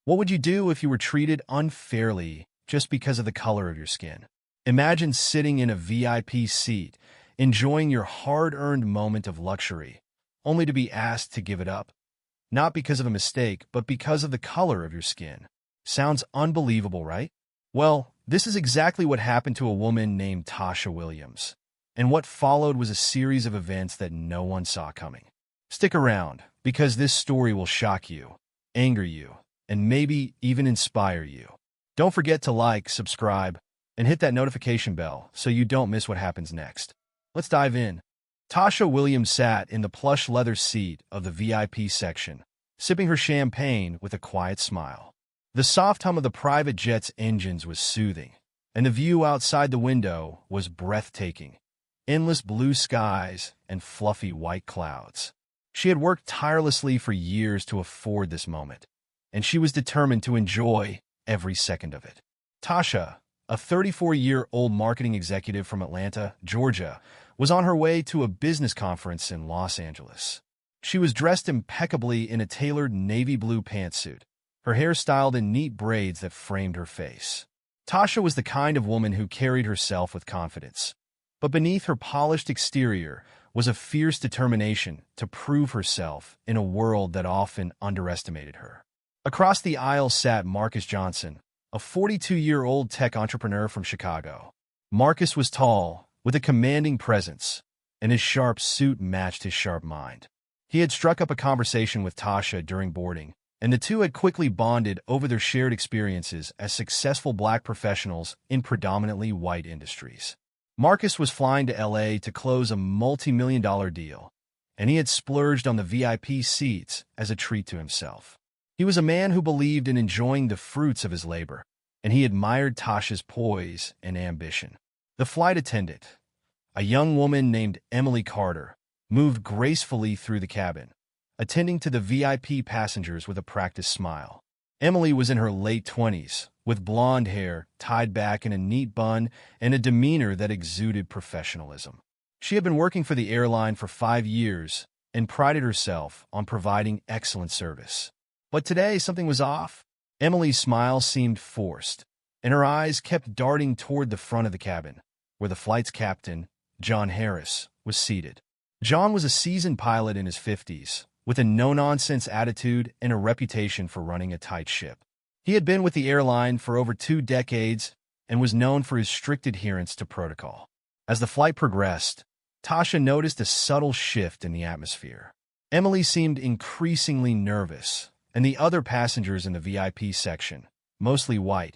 What would you do if you were treated unfairly just because of the color of your skin? Imagine sitting in a VIP seat, enjoying your hard-earned moment of luxury, only to be asked to give it up. Not because of a mistake, but because of the color of your skin. Sounds unbelievable, right? Well, this is exactly what happened to a woman named Tasha Williams. And what followed was a series of events that no one saw coming. Stick around, because this story will shock you, anger you, and maybe even inspire you. Don't forget to like, subscribe, and hit that notification bell so you don't miss what happens next. Let's dive in. Tasha Williams sat in the plush leather seat of the VIP section, sipping her champagne with a quiet smile. The soft hum of the private jet's engines was soothing, and the view outside the window was breathtaking. Endless blue skies and fluffy white clouds. She had worked tirelessly for years to afford this moment, and she was determined to enjoy every second of it. Tasha, a 34-year-old marketing executive from Atlanta, Georgia, was on her way to a business conference in Los Angeles. She was dressed impeccably in a tailored navy blue pantsuit, her hair styled in neat braids that framed her face. Tasha was the kind of woman who carried herself with confidence, but beneath her polished exterior was a fierce determination to prove herself in a world that often underestimated her. Across the aisle sat Marcus Johnson, a 42-year-old tech entrepreneur from Chicago. Marcus was tall, with a commanding presence, and his sharp suit matched his sharp mind. He had struck up a conversation with Tasha during boarding, and the two had quickly bonded over their shared experiences as successful black professionals in predominantly white industries. Marcus was flying to LA to close a multi-million-dollar deal, and he had splurged on the VIP seats as a treat to himself. He was a man who believed in enjoying the fruits of his labor, and he admired Tasha's poise and ambition. The flight attendant, a young woman named Emily Carter, moved gracefully through the cabin, attending to the VIP passengers with a practiced smile. Emily was in her late 20s, with blonde hair tied back in a neat bun and a demeanor that exuded professionalism. She had been working for the airline for 5 years and prided herself on providing excellent service. But today, something was off. Emily's smile seemed forced, and her eyes kept darting toward the front of the cabin, where the flight's captain, John Harris, was seated. John was a seasoned pilot in his 50s, with a no-nonsense attitude and a reputation for running a tight ship. He had been with the airline for over 2 decades and was known for his strict adherence to protocol. As the flight progressed, Tasha noticed a subtle shift in the atmosphere. Emily seemed increasingly nervous, and the other passengers in the VIP section, mostly white,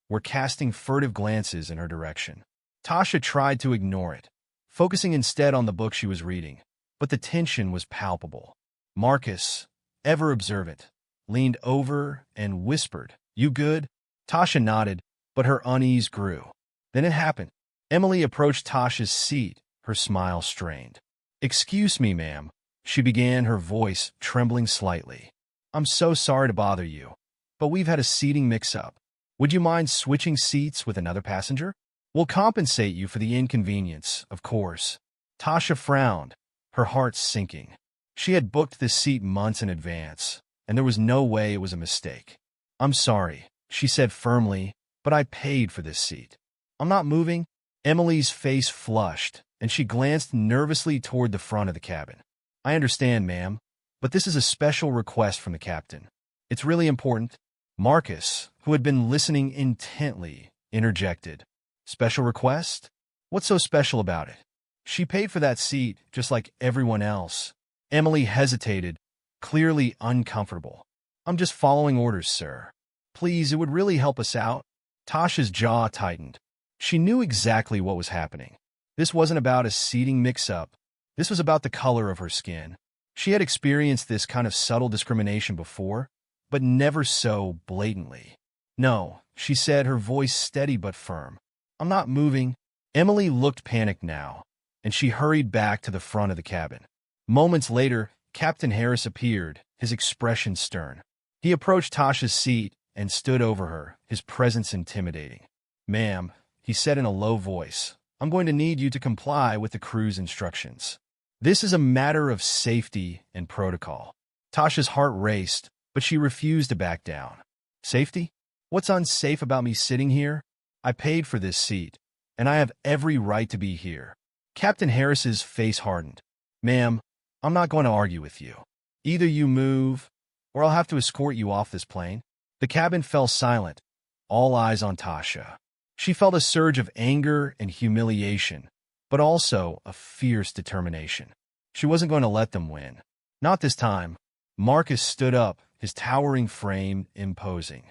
were casting furtive glances in her direction. Tasha tried to ignore it, focusing instead on the book she was reading, but the tension was palpable. Marcus, ever observant, leaned over and whispered, "You good?" Tasha nodded, but her unease grew. Then it happened. Emily approached Tasha's seat, her smile strained. "Excuse me, ma'am," she began, her voice trembling slightly. "I'm so sorry to bother you, but we've had a seating mix-up. Would you mind switching seats with another passenger? We'll compensate you for the inconvenience, of course." Tasha frowned, her heart sinking. She had booked this seat months in advance, and there was no way it was a mistake. "I'm sorry," she said firmly, "but I paid for this seat. I'm not moving." Emily's face flushed, and she glanced nervously toward the front of the cabin. "I understand, ma'am, but this is a special request from the captain. It's really important." Marcus, who had been listening intently, interjected. "Special request? What's so special about it? She paid for that seat just like everyone else." Emily hesitated, clearly uncomfortable. "I'm just following orders, sir. Please, it would really help us out." Tasha's jaw tightened. She knew exactly what was happening. This wasn't about a seating mix-up. This was about the color of her skin. She had experienced this kind of subtle discrimination before, but never so blatantly. "No," she said, her voice steady but firm. "I'm not moving." Emily looked panicked now, and she hurried back to the front of the cabin. Moments later, Captain Harris appeared, his expression stern. He approached Tasha's seat and stood over her, his presence intimidating. "Ma'am," he said in a low voice, "I'm going to need you to comply with the crew's instructions. This is a matter of safety and protocol." Tasha's heart raced, but she refused to back down. Safety? What's unsafe about me sitting here? I paid for this seat, and I have every right to be here. Captain Harris's face hardened. Ma'am, I'm not going to argue with you. Either you move, or I'll have to escort you off this plane. The cabin fell silent, all eyes on Tasha. She felt a surge of anger and humiliation, but also a fierce determination. She wasn't going to let them win. Not this time. Marcus stood up, his towering frame imposing.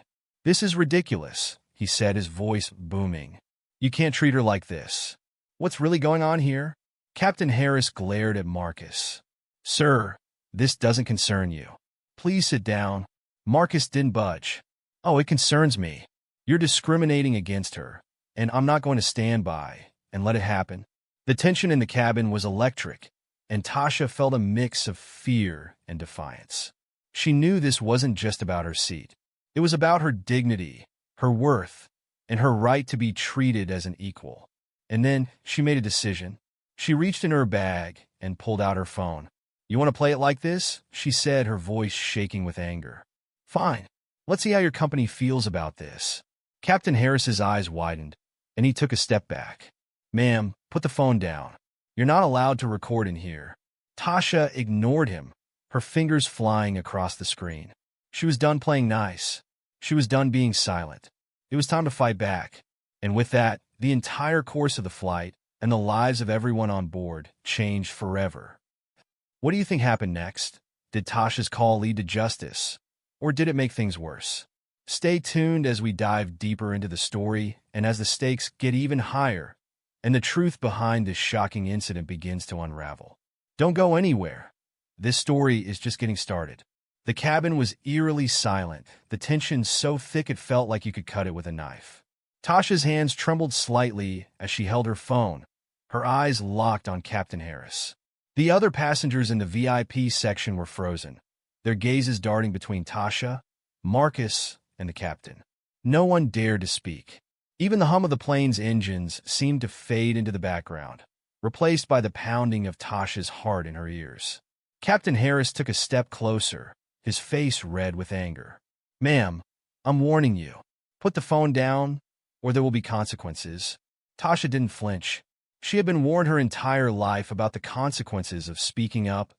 This is ridiculous, he said, his voice booming. You can't treat her like this. What's really going on here? Captain Harris glared at Marcus. Sir, this doesn't concern you. Please sit down. Marcus didn't budge. Oh, it concerns me. You're discriminating against her, and I'm not going to stand by and let it happen. The tension in the cabin was electric, and Tasha felt a mix of fear and defiance. She knew this wasn't just about her seat. It was about her dignity, her worth, and her right to be treated as an equal. And then she made a decision. She reached in her bag and pulled out her phone. You want to play it like this? She said, her voice shaking with anger. Fine. Let's see how your company feels about this. Captain Harris's eyes widened, and he took a step back. Ma'am, put the phone down. You're not allowed to record in here. Tasha ignored him, her fingers flying across the screen. She was done playing nice. She was done being silent. It was time to fight back. And with that, the entire course of the flight and the lives of everyone on board changed forever. What do you think happened next? Did Tasha's call lead to justice? Or did it make things worse? Stay tuned as we dive deeper into the story and as the stakes get even higher and the truth behind this shocking incident begins to unravel. Don't go anywhere. This story is just getting started. The cabin was eerily silent, the tension so thick it felt like you could cut it with a knife. Tasha's hands trembled slightly as she held her phone, her eyes locked on Captain Harris. The other passengers in the VIP section were frozen, their gazes darting between Tasha, Marcus, and the captain. No one dared to speak. Even the hum of the plane's engines seemed to fade into the background, replaced by the pounding of Tasha's heart in her ears. Captain Harris took a step closer, his face red with anger. Ma'am, I'm warning you. Put the phone down, or there will be consequences. Tasha didn't flinch. She had been warned her entire life about the consequences of speaking up,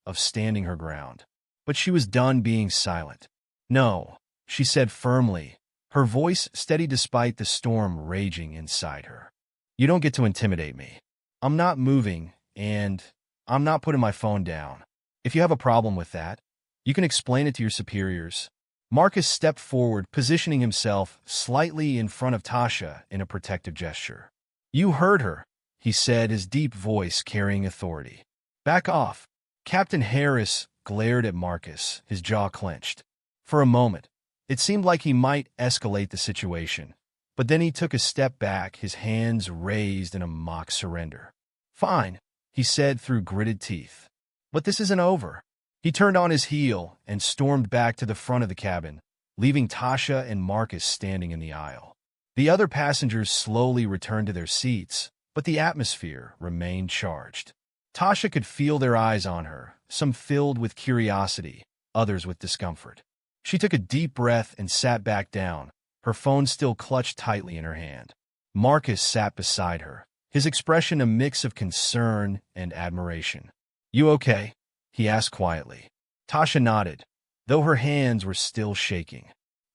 of standing her ground. But she was done being silent. No, she said firmly, her voice steady despite the storm raging inside her. You don't get to intimidate me. I'm not moving, and I'm not putting my phone down. If you have a problem with that, you can explain it to your superiors. Marcus stepped forward, positioning himself slightly in front of Tasha in a protective gesture. You heard her, he said, his deep voice carrying authority. Back off. Captain Harris glared at Marcus, his jaw clenched. For a moment, it seemed like he might escalate the situation, but then he took a step back, his hands raised in a mock surrender. Fine, he said through gritted teeth. But this isn't over. He turned on his heel and stormed back to the front of the cabin, leaving Tasha and Marcus standing in the aisle. The other passengers slowly returned to their seats, but the atmosphere remained charged. Tasha could feel their eyes on her, some filled with curiosity, others with discomfort. She took a deep breath and sat back down, her phone still clutched tightly in her hand. Marcus sat beside her, his expression a mix of concern and admiration. You okay? He asked quietly. Tasha nodded, though her hands were still shaking.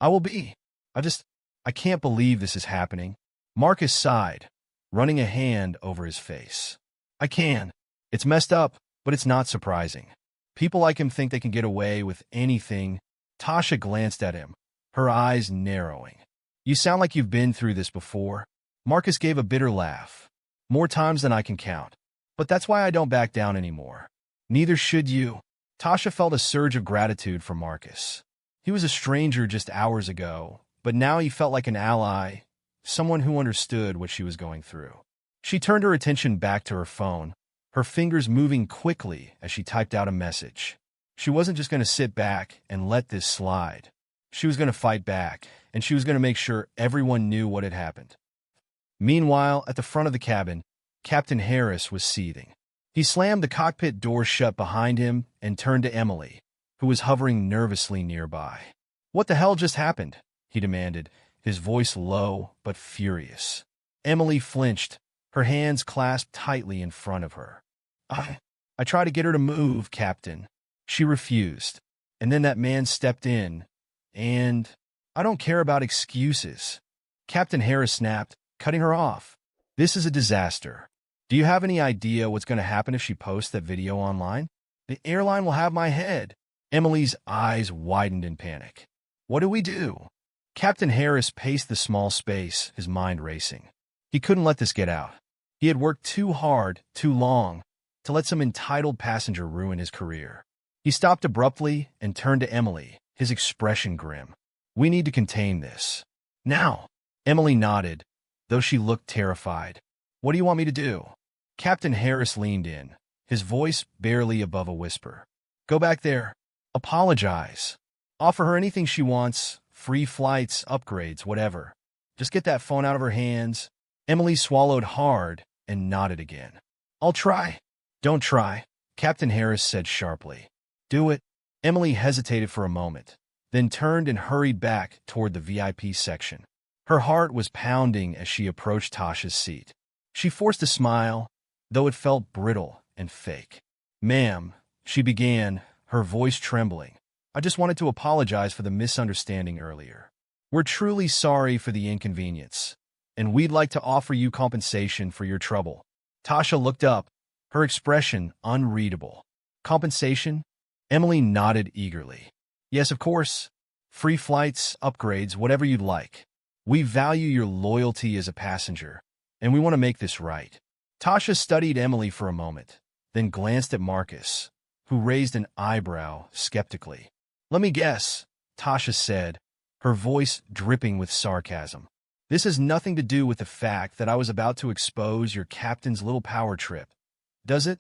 I will be. I can't believe this is happening. Marcus sighed, running a hand over his face. I can. It's messed up, but it's not surprising. People like him think they can get away with anything. Tasha glanced at him, her eyes narrowing. You sound like you've been through this before. Marcus gave a bitter laugh. More times than I can count. But that's why I don't back down anymore. Neither should you. Tasha felt a surge of gratitude for Marcus. He was a stranger just hours ago, but now he felt like an ally, someone who understood what she was going through. She turned her attention back to her phone, her fingers moving quickly as she typed out a message. She wasn't just going to sit back and let this slide. She was going to fight back, and she was going to make sure everyone knew what had happened. Meanwhile, at the front of the cabin, Captain Harris was seething. He slammed the cockpit door shut behind him and turned to Emily, who was hovering nervously nearby. What the hell just happened? He demanded, his voice low but furious. Emily flinched, her hands clasped tightly in front of her. I tried to get her to move, Captain. She refused. And then that man stepped in, and I don't care about excuses. Captain Harris snapped, cutting her off. This is a disaster. Do you have any idea what's going to happen if she posts that video online? The airline will have my head. Emily's eyes widened in panic. What do we do? Captain Harris paced the small space, his mind racing. He couldn't let this get out. He had worked too hard, too long, to let some entitled passenger ruin his career. He stopped abruptly and turned to Emily, his expression grim. We need to contain this. Now. Emily nodded, though she looked terrified. What do you want me to do? Captain Harris leaned in, his voice barely above a whisper. Go back there. Apologize. Offer her anything she wants, free flights, upgrades, whatever. Just get that phone out of her hands. Emily swallowed hard and nodded again. I'll try. Don't try, Captain Harris said sharply. Do it. Emily hesitated for a moment, then turned and hurried back toward the VIP section. Her heart was pounding as she approached Tasha's seat. She forced a smile, though it felt brittle and fake. Ma'am, she began, her voice trembling. I just wanted to apologize for the misunderstanding earlier. We're truly sorry for the inconvenience, and we'd like to offer you compensation for your trouble. Tasha looked up, her expression unreadable. Compensation? Emily nodded eagerly. Yes, of course. Free flights, upgrades, whatever you'd like. We value your loyalty as a passenger, and we want to make this right. Tasha studied Emily for a moment, then glanced at Marcus, who raised an eyebrow skeptically. Let me guess, Tasha said, her voice dripping with sarcasm. This has nothing to do with the fact that I was about to expose your captain's little power trip, does it?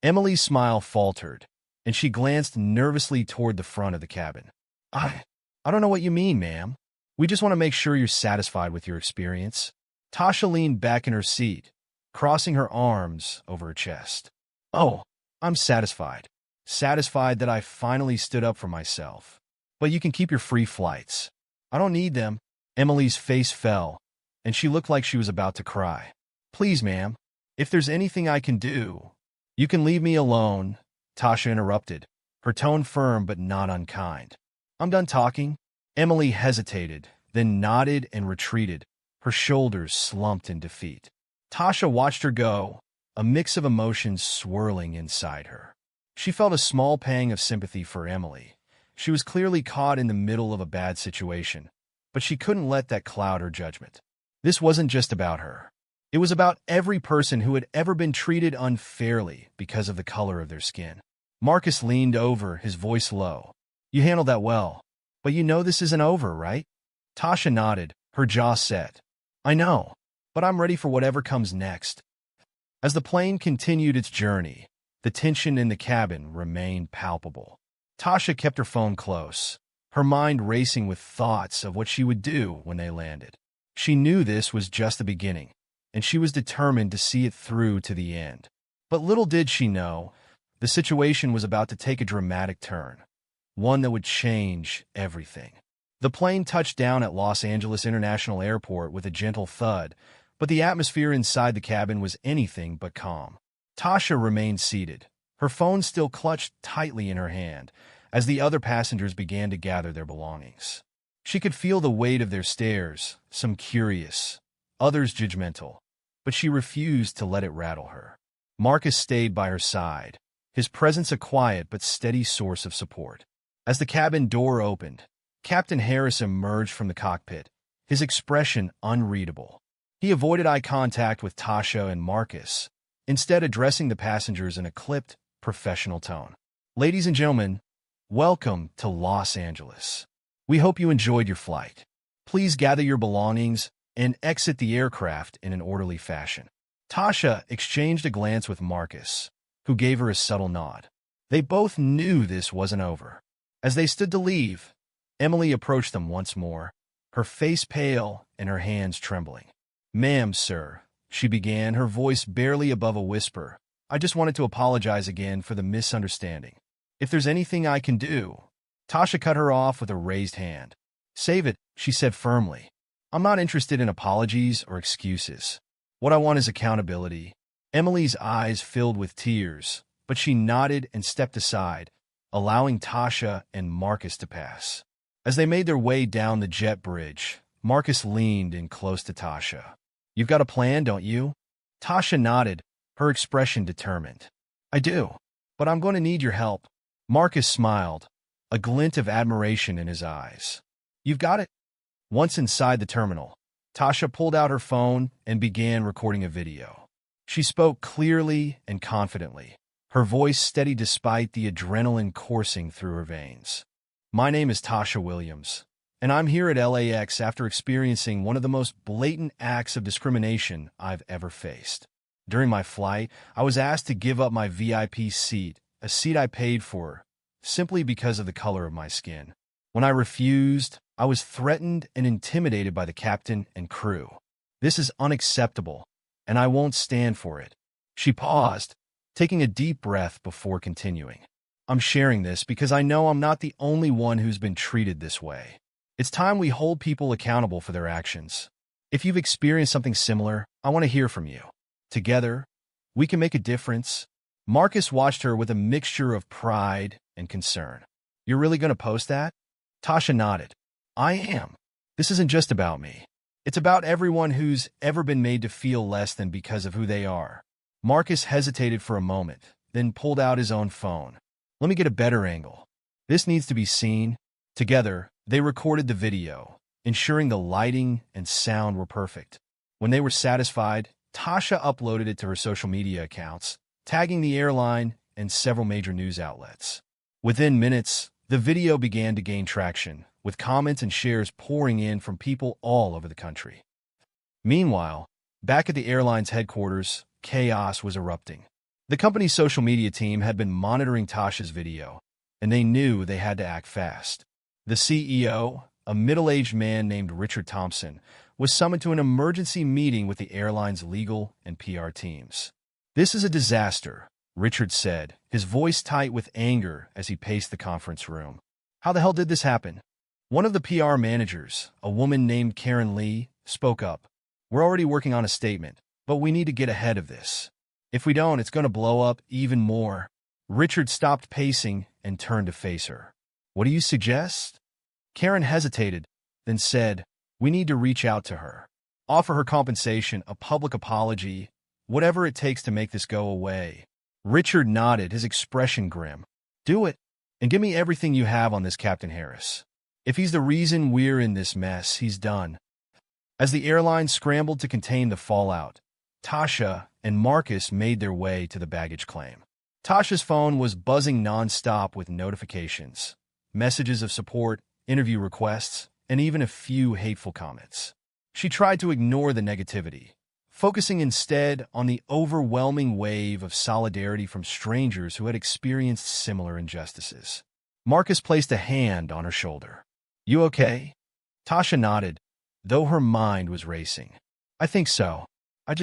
Emily's smile faltered, and she glanced nervously toward the front of the cabin. I don't know what you mean, ma'am. We just want to make sure you're satisfied with your experience. Tasha leaned back in her seat, crossing her arms over her chest. Oh, I'm satisfied. Satisfied that I finally stood up for myself. But you can keep your free flights. I don't need them. Emily's face fell, and she looked like she was about to cry. Please, ma'am, if there's anything I can do, you can leave me alone, Tasha interrupted, her tone firm but not unkind. I'm done talking. Emily hesitated, then nodded and retreated, her shoulders slumped in defeat. Tasha watched her go, a mix of emotions swirling inside her. She felt a small pang of sympathy for Emily. She was clearly caught in the middle of a bad situation, but she couldn't let that cloud her judgment. This wasn't just about her. It was about every person who had ever been treated unfairly because of the color of their skin. Marcus leaned over, his voice low. You handled that well. But you know this isn't over, right? Tasha nodded, her jaw set. I know, but I'm ready for whatever comes next. As the plane continued its journey, the tension in the cabin remained palpable. Tasha kept her phone close, her mind racing with thoughts of what she would do when they landed. She knew this was just the beginning, and she was determined to see it through to the end. But little did she know, the situation was about to take a dramatic turn. One that would change everything. The plane touched down at Los Angeles International Airport with a gentle thud, but the atmosphere inside the cabin was anything but calm. Tasha remained seated, her phone still clutched tightly in her hand, as the other passengers began to gather their belongings. She could feel the weight of their stares, some curious, others judgmental, but she refused to let it rattle her. Marcus stayed by her side, his presence a quiet but steady source of support. As the cabin door opened, Captain Harris emerged from the cockpit, his expression unreadable. He avoided eye contact with Tasha and Marcus, instead addressing the passengers in a clipped, professional tone. Ladies and gentlemen, welcome to Los Angeles. We hope you enjoyed your flight. Please gather your belongings and exit the aircraft in an orderly fashion. Tasha exchanged a glance with Marcus, who gave her a subtle nod. They both knew this wasn't over. As they stood to leave, Emily approached them once more, her face pale and her hands trembling. Ma'am, sir, she began, her voice barely above a whisper. I just wanted to apologize again for the misunderstanding. If there's anything I can do, Tasha cut her off with a raised hand. Save it, she said firmly. I'm not interested in apologies or excuses. What I want is accountability. Emily's eyes filled with tears, but she nodded and stepped aside, allowing Tasha and Marcus to pass. As they made their way down the jet bridge, Marcus leaned in close to Tasha. You've got a plan, don't you? Tasha nodded, her expression determined. I do, but I'm going to need your help. Marcus smiled, a glint of admiration in his eyes. You've got it? Once inside the terminal, Tasha pulled out her phone and began recording a video. She spoke clearly and confidently, her voice steady despite the adrenaline coursing through her veins. My name is Tasha Williams, and I'm here at LAX after experiencing one of the most blatant acts of discrimination I've ever faced. During my flight, I was asked to give up my VIP seat, a seat I paid for, simply because of the color of my skin. When I refused, I was threatened and intimidated by the captain and crew. This is unacceptable, and I won't stand for it. She paused, taking a deep breath before continuing. I'm sharing this because I know I'm not the only one who's been treated this way. It's time we hold people accountable for their actions. If you've experienced something similar, I want to hear from you. Together, we can make a difference. Marcus watched her with a mixture of pride and concern. You're really going to post that? Tasha nodded. I am. This isn't just about me. It's about everyone who's ever been made to feel less than because of who they are. Marcus hesitated for a moment, then pulled out his own phone. Let me get a better angle. This needs to be seen. Together, they recorded the video, ensuring the lighting and sound were perfect. When they were satisfied, Tasha uploaded it to her social media accounts, tagging the airline and several major news outlets. Within minutes, the video began to gain traction, with comments and shares pouring in from people all over the country. Meanwhile, back at the airline's headquarters, chaos was erupting. The company's social media team had been monitoring Tasha's video, and they knew they had to act fast. The CEO, a middle-aged man named Richard Thompson, was summoned to an emergency meeting with the airline's legal and PR teams. This is a disaster, Richard said, his voice tight with anger as he paced the conference room. How the hell did this happen? One of the PR managers, a woman named Karen Lee, spoke up. We're already working on a statement, but we need to get ahead of this. If we don't, it's going to blow up even more. Richard stopped pacing and turned to face her. What do you suggest? Karen hesitated, then said, we need to reach out to her. Offer her compensation, a public apology, whatever it takes to make this go away. Richard nodded, his expression grim. Do it, and give me everything you have on this Captain Harris. If he's the reason we're in this mess, he's done. As the airline scrambled to contain the fallout, Tasha and Marcus made their way to the baggage claim. Tasha's phone was buzzing nonstop with notifications, messages of support, interview requests, and even a few hateful comments. She tried to ignore the negativity, focusing instead on the overwhelming wave of solidarity from strangers who had experienced similar injustices. Marcus placed a hand on her shoulder. You okay? Tasha nodded, though her mind was racing. I think so. I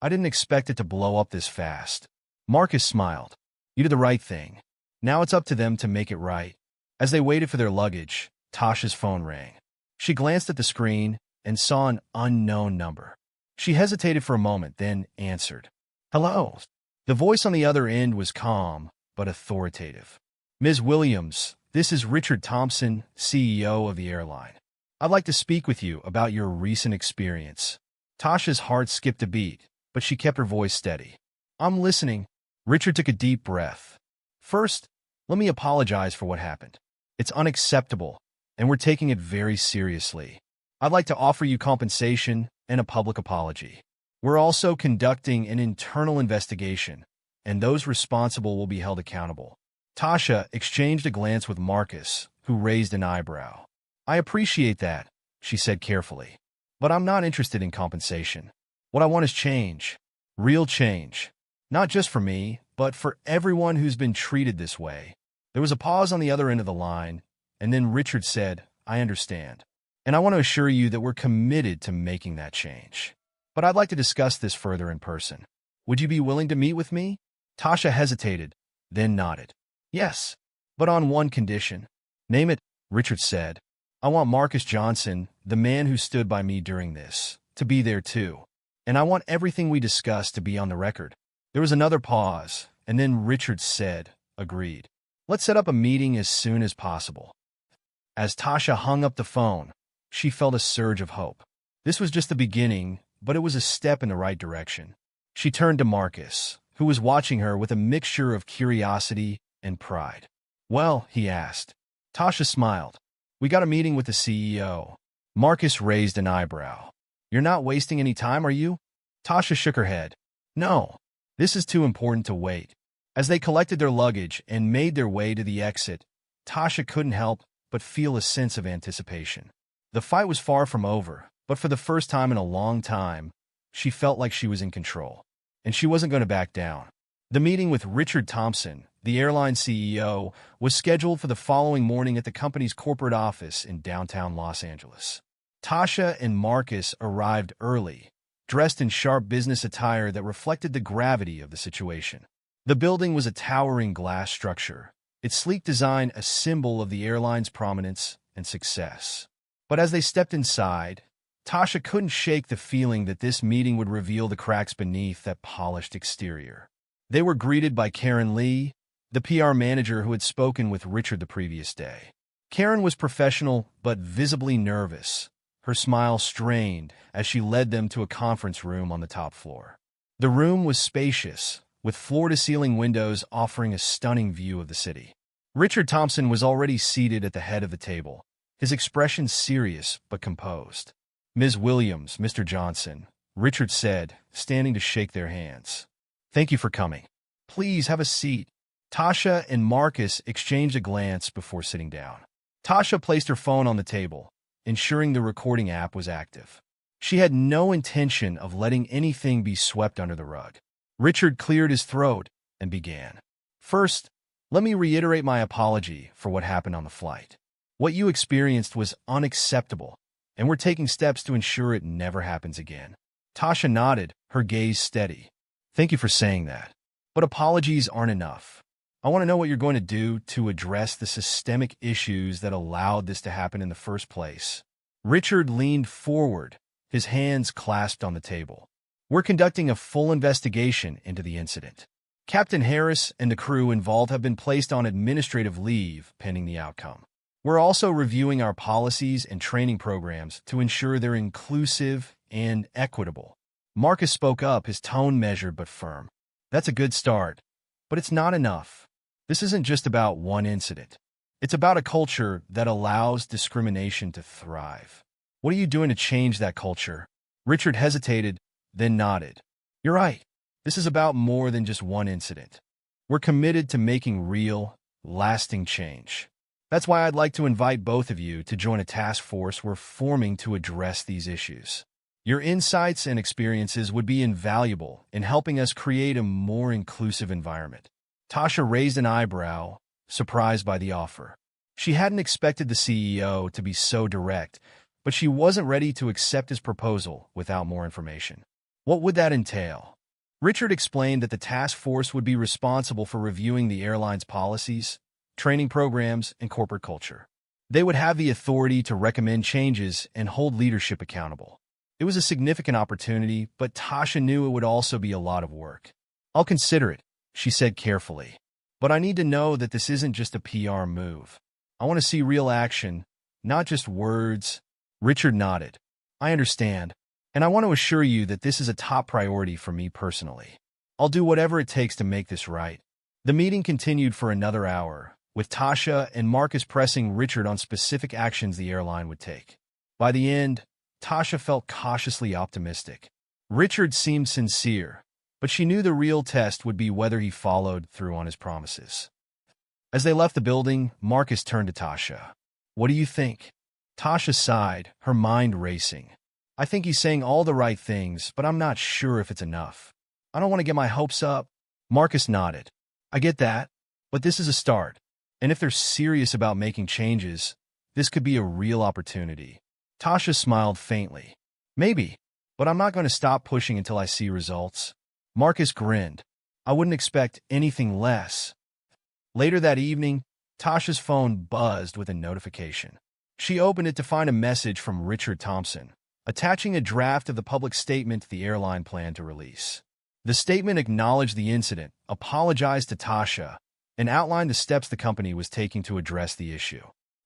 didn't expect it to blow up this fast. Marcus smiled. You did the right thing. Now it's up to them to make it right. As they waited for their luggage, Tasha's phone rang. She glanced at the screen and saw an unknown number. She hesitated for a moment, then answered. Hello. The voice on the other end was calm, but authoritative. Ms. Williams, this is Richard Thompson, CEO of the airline. I'd like to speak with you about your recent experience. Tasha's heart skipped a beat, but she kept her voice steady. I'm listening. Richard took a deep breath. First, let me apologize for what happened. It's unacceptable, and we're taking it very seriously. I'd like to offer you compensation and a public apology. We're also conducting an internal investigation, and those responsible will be held accountable. Tasha exchanged a glance with Marcus, who raised an eyebrow. I appreciate that, she said carefully, but I'm not interested in compensation. What I want is change. Real change. Not just for me, but for everyone who's been treated this way. There was a pause on the other end of the line, and then Richard said, I understand. And I want to assure you that we're committed to making that change. But I'd like to discuss this further in person. Would you be willing to meet with me? Tasha hesitated, then nodded. Yes, but on one condition. Name it, Richard said. I want Marcus Johnson, the man who stood by me during this, to be there too. And I want everything we discussed to be on the record. There was another pause, and then Richard said, agreed. Let's set up a meeting as soon as possible. As Tasha hung up the phone, she felt a surge of hope. This was just the beginning, but it was a step in the right direction. She turned to Marcus, who was watching her with a mixture of curiosity and pride. Well, he asked. Tasha smiled. We got a meeting with the CEO. Marcus raised an eyebrow. You're not wasting any time, are you? Tasha shook her head. No, this is too important to wait. As they collected their luggage and made their way to the exit, Tasha couldn't help but feel a sense of anticipation. The fight was far from over, but for the first time in a long time, she felt like she was in control. And she wasn't going to back down. The meeting with Richard Thompson, the airline CEO, was scheduled for the following morning at the company's corporate office in downtown Los Angeles. Tasha and Marcus arrived early, dressed in sharp business attire that reflected the gravity of the situation. The building was a towering glass structure, its sleek design a symbol of the airline's prominence and success. But as they stepped inside, Tasha couldn't shake the feeling that this meeting would reveal the cracks beneath that polished exterior. They were greeted by Karen Lee, the PR manager who had spoken with Richard the previous day. Karen was professional but visibly nervous, her smile strained as she led them to a conference room on the top floor. The room was spacious, with floor-to-ceiling windows offering a stunning view of the city. Richard Thompson was already seated at the head of the table, his expression serious but composed. Ms. Williams, Mr. Johnson, Richard said, standing to shake their hands. Thank you for coming. Please have a seat. Tasha and Marcus exchanged a glance before sitting down. Tasha placed her phone on the table, ensuring the recording app was active. She had no intention of letting anything be swept under the rug. Richard cleared his throat and began. First, let me reiterate my apology for what happened on the flight. What you experienced was unacceptable, and we're taking steps to ensure it never happens again. Tasha nodded, her gaze steady. Thank you for saying that. But apologies aren't enough. I want to know what you're going to do to address the systemic issues that allowed this to happen in the first place. Richard leaned forward, his hands clasped on the table. We're conducting a full investigation into the incident. Captain Harris and the crew involved have been placed on administrative leave pending the outcome. We're also reviewing our policies and training programs to ensure they're inclusive and equitable. Marcus spoke up, his tone measured but firm. That's a good start, but it's not enough. This isn't just about one incident. It's about a culture that allows discrimination to thrive. What are you doing to change that culture? Richard hesitated, then nodded. You're right. This is about more than just one incident. We're committed to making real, lasting change. That's why I'd like to invite both of you to join a task force we're forming to address these issues. Your insights and experiences would be invaluable in helping us create a more inclusive environment. Tasha raised an eyebrow, surprised by the offer. She hadn't expected the CEO to be so direct, but she wasn't ready to accept his proposal without more information. What would that entail? Richard explained that the task force would be responsible for reviewing the airline's policies, training programs, and corporate culture. They would have the authority to recommend changes and hold leadership accountable. It was a significant opportunity, but Tasha knew it would also be a lot of work. I'll consider it, she said carefully. But I need to know that this isn't just a PR move. I want to see real action, not just words. Richard nodded. I understand, and I want to assure you that this is a top priority for me personally. I'll do whatever it takes to make this right. The meeting continued for another hour, with Tasha and Marcus pressing Richard on specific actions the airline would take. By the end, Tasha felt cautiously optimistic. Richard seemed sincere, but she knew the real test would be whether he followed through on his promises. As they left the building, Marcus turned to Tasha. What do you think? Tasha sighed, her mind racing. I think he's saying all the right things, but I'm not sure if it's enough. I don't want to get my hopes up. Marcus nodded. I get that, but this is a start. And if they're serious about making changes, this could be a real opportunity. Tasha smiled faintly. Maybe, but I'm not going to stop pushing until I see results. Marcus grinned. I wouldn't expect anything less. Later that evening, Tasha's phone buzzed with a notification. She opened it to find a message from Richard Thompson, attaching a draft of the public statement the airline planned to release. The statement acknowledged the incident, apologized to Tasha, and outlined the steps the company was taking to address the issue.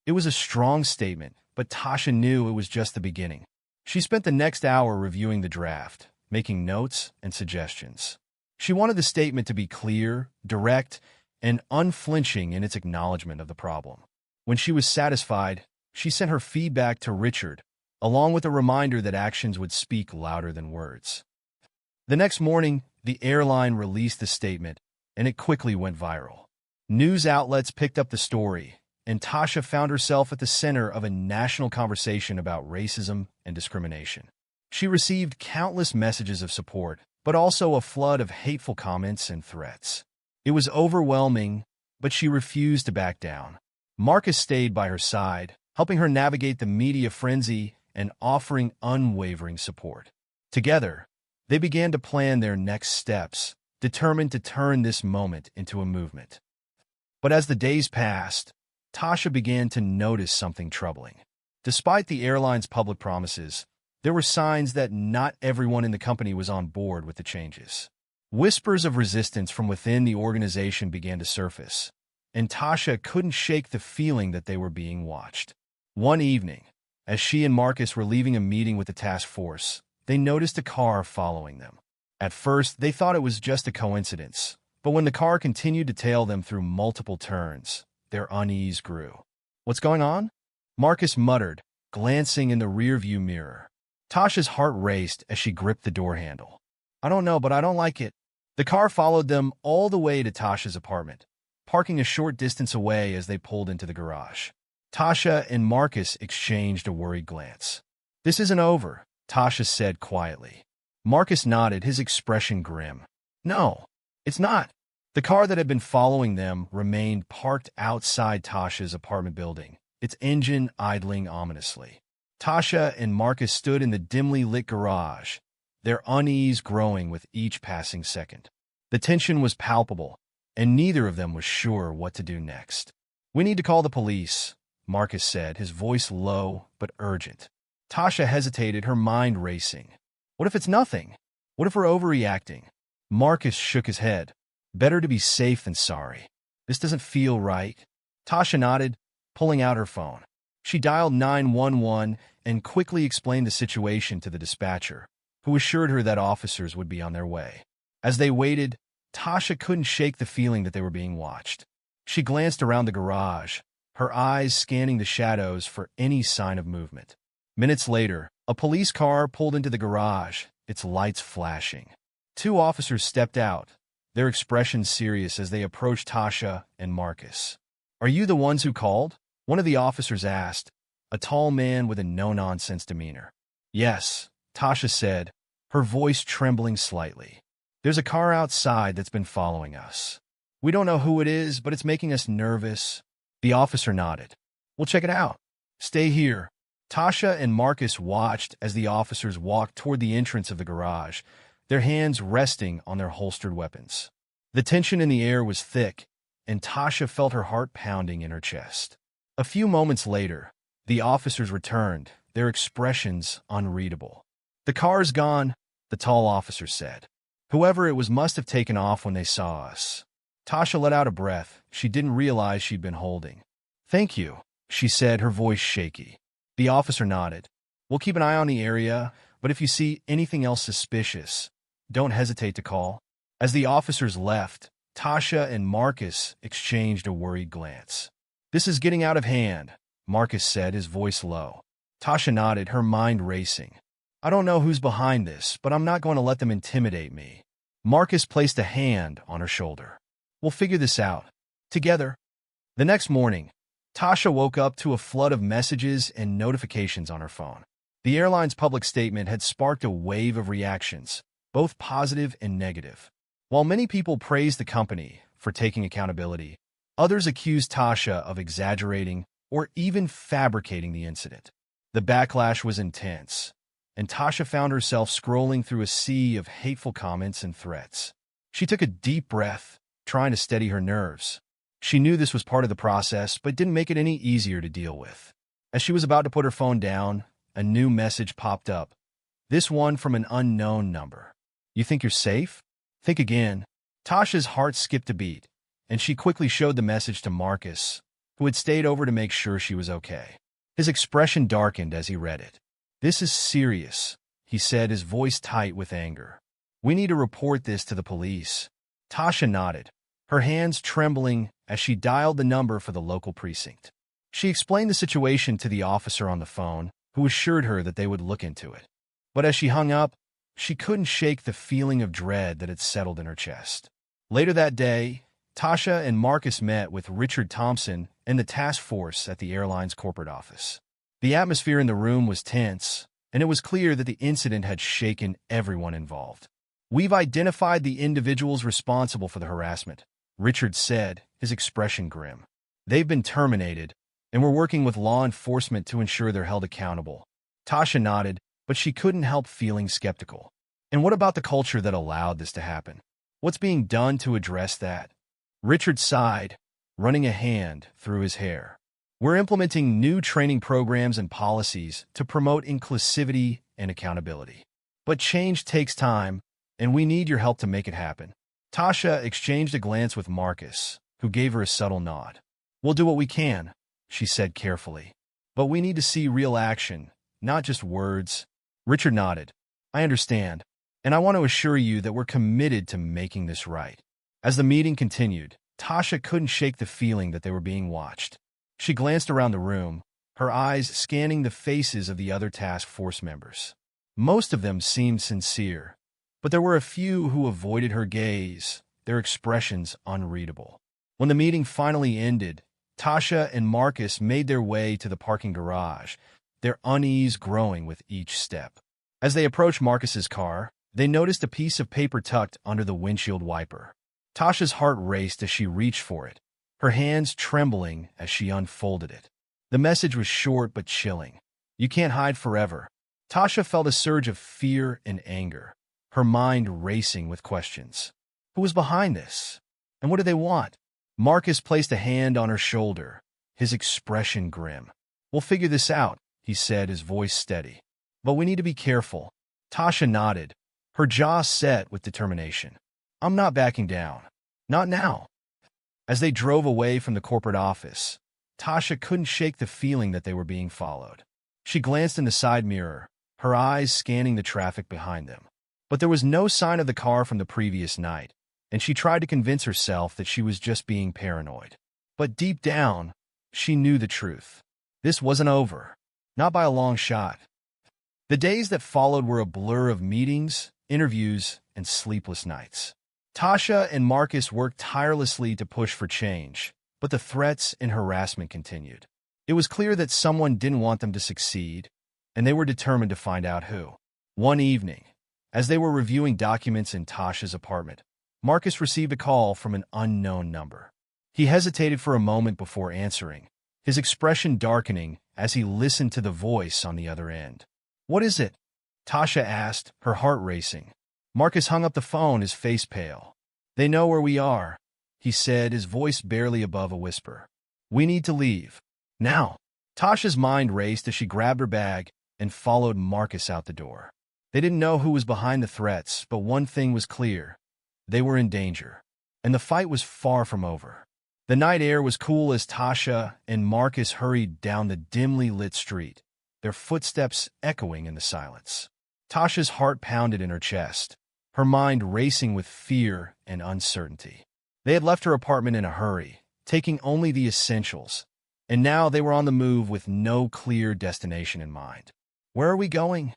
It was a strong statement, but Tasha knew it was just the beginning. She spent the next hour reviewing the draft, making notes and suggestions. She wanted the statement to be clear, direct, and unflinching in its acknowledgement of the problem. When she was satisfied, she sent her feedback to Richard, along with a reminder that actions would speak louder than words. The next morning, the airline released the statement, and it quickly went viral. News outlets picked up the story, and Tasha found herself at the center of a national conversation about racism and discrimination. She received countless messages of support, but also a flood of hateful comments and threats. It was overwhelming, but she refused to back down. Marcus stayed by her side, helping her navigate the media frenzy and offering unwavering support. Together, they began to plan their next steps, determined to turn this moment into a movement. But as the days passed, Tasha began to notice something troubling. Despite the airline's public promises, there were signs that not everyone in the company was on board with the changes. Whispers of resistance from within the organization began to surface, and Tasha couldn't shake the feeling that they were being watched. One evening, as she and Marcus were leaving a meeting with the task force, they noticed a car following them. At first, they thought it was just a coincidence, but when the car continued to tail them through multiple turns, their unease grew. "What's going on?" Marcus muttered, glancing in the rearview mirror. Tasha's heart raced as she gripped the door handle. "I don't know, but I don't like it." The car followed them all the way to Tasha's apartment, parking a short distance away as they pulled into the garage. Tasha and Marcus exchanged a worried glance. "This isn't over," Tasha said quietly. Marcus nodded, his expression grim. "No, it's not." The car that had been following them remained parked outside Tasha's apartment building, its engine idling ominously. Tasha and Marcus stood in the dimly lit garage, their unease growing with each passing second. The tension was palpable, and neither of them was sure what to do next. "We need to call the police," Marcus said, his voice low but urgent. Tasha hesitated, her mind racing. "What if it's nothing? What if we're overreacting?" Marcus shook his head. "Better to be safe than sorry. This doesn't feel right." Tasha nodded, pulling out her phone. She dialed 911 and quickly explained the situation to the dispatcher, who assured her that officers would be on their way. As they waited, Tasha couldn't shake the feeling that they were being watched. She glanced around the garage, her eyes scanning the shadows for any sign of movement. Minutes later, a police car pulled into the garage, its lights flashing. Two officers stepped out, their expressions serious as they approached Tasha and Marcus. "Are you the ones who called?" one of the officers asked, a tall man with a no-nonsense demeanor. "Yes," Tasha said, her voice trembling slightly. "There's a car outside that's been following us. We don't know who it is, but it's making us nervous." The officer nodded. "We'll check it out. Stay here." Tasha and Marcus watched as the officers walked toward the entrance of the garage, their hands resting on their holstered weapons. The tension in the air was thick, and Tasha felt her heart pounding in her chest. A few moments later, the officers returned, their expressions unreadable. "The car's gone," the tall officer said. "Whoever it was must have taken off when they saw us." Tasha let out a breath she didn't realize she'd been holding. "Thank you," she said, her voice shaky. The officer nodded. "We'll keep an eye on the area, but if you see anything else suspicious, don't hesitate to call." As the officers left, Tasha and Marcus exchanged a worried glance. "This is getting out of hand," Marcus said, his voice low. Tasha nodded, her mind racing. "I don't know who's behind this, but I'm not going to let them intimidate me." Marcus placed a hand on her shoulder. "We'll figure this out. Together." The next morning, Tasha woke up to a flood of messages and notifications on her phone. The airline's public statement had sparked a wave of reactions, both positive and negative. While many people praised the company for taking accountability, others accused Tasha of exaggerating or even fabricating the incident. The backlash was intense, and Tasha found herself scrolling through a sea of hateful comments and threats. She took a deep breath, trying to steady her nerves. She knew this was part of the process, but didn't make it any easier to deal with. As she was about to put her phone down, a new message popped up. This one from an unknown number. You think you're safe? Think again. Tasha's heart skipped a beat, and she quickly showed the message to Marcus, who had stayed over to make sure she was okay. His expression darkened as he read it. This is serious, he said, his voice tight with anger. We need to report this to the police. Tasha nodded, her hands trembling as she dialed the number for the local precinct. She explained the situation to the officer on the phone, who assured her that they would look into it. But as she hung up, she couldn't shake the feeling of dread that had settled in her chest. Later that day, Tasha and Marcus met with Richard Thompson and the task force at the airline's corporate office. The atmosphere in the room was tense, and it was clear that the incident had shaken everyone involved. We've identified the individuals responsible for the harassment, Richard said, his expression grim. They've been terminated, and we're working with law enforcement to ensure they're held accountable. Tasha nodded, but she couldn't help feeling skeptical. And what about the culture that allowed this to happen? What's being done to address that? Richard sighed, running a hand through his hair. We're implementing new training programs and policies to promote inclusivity and accountability. But change takes time, and we need your help to make it happen. Tasha exchanged a glance with Marcus, who gave her a subtle nod. We'll do what we can, she said carefully. But we need to see real action, not just words. Richard nodded. I understand, and I want to assure you that we're committed to making this right. As the meeting continued, Tasha couldn't shake the feeling that they were being watched. She glanced around the room, her eyes scanning the faces of the other task force members. Most of them seemed sincere, but there were a few who avoided her gaze, their expressions unreadable. When the meeting finally ended, Tasha and Marcus made their way to the parking garage, their unease growing with each step. As they approached Marcus's car, they noticed a piece of paper tucked under the windshield wiper. Tasha's heart raced as she reached for it, her hands trembling as she unfolded it. The message was short but chilling. You can't hide forever. Tasha felt a surge of fear and anger, her mind racing with questions. Who was behind this? And what did they want? Marcus placed a hand on her shoulder, his expression grim. We'll figure this out, he said, his voice steady. But we need to be careful. Tasha nodded, her jaw set with determination. I'm not backing down. Not now. As they drove away from the corporate office, Tasha couldn't shake the feeling that they were being followed. She glanced in the side mirror, her eyes scanning the traffic behind them. But there was no sign of the car from the previous night, and she tried to convince herself that she was just being paranoid. But deep down, she knew the truth. This wasn't over. Not by a long shot. The days that followed were a blur of meetings, interviews, and sleepless nights. Tasha and Marcus worked tirelessly to push for change, but the threats and harassment continued. It was clear that someone didn't want them to succeed, and they were determined to find out who. One evening, as they were reviewing documents in Tasha's apartment, Marcus received a call from an unknown number. He hesitated for a moment before answering, his expression darkening as he listened to the voice on the other end. What is it? Tasha asked, her heart racing. Marcus hung up the phone, his face pale. They know where we are, he said, his voice barely above a whisper. We need to leave. Now. Tasha's mind raced as she grabbed her bag and followed Marcus out the door. They didn't know who was behind the threats, but one thing was clear. They were in danger, and the fight was far from over. The night air was cool as Tasha and Marcus hurried down the dimly lit street, their footsteps echoing in the silence. Tasha's heart pounded in her chest, her mind racing with fear and uncertainty. They had left her apartment in a hurry, taking only the essentials, and now they were on the move with no clear destination in mind. Where are we going?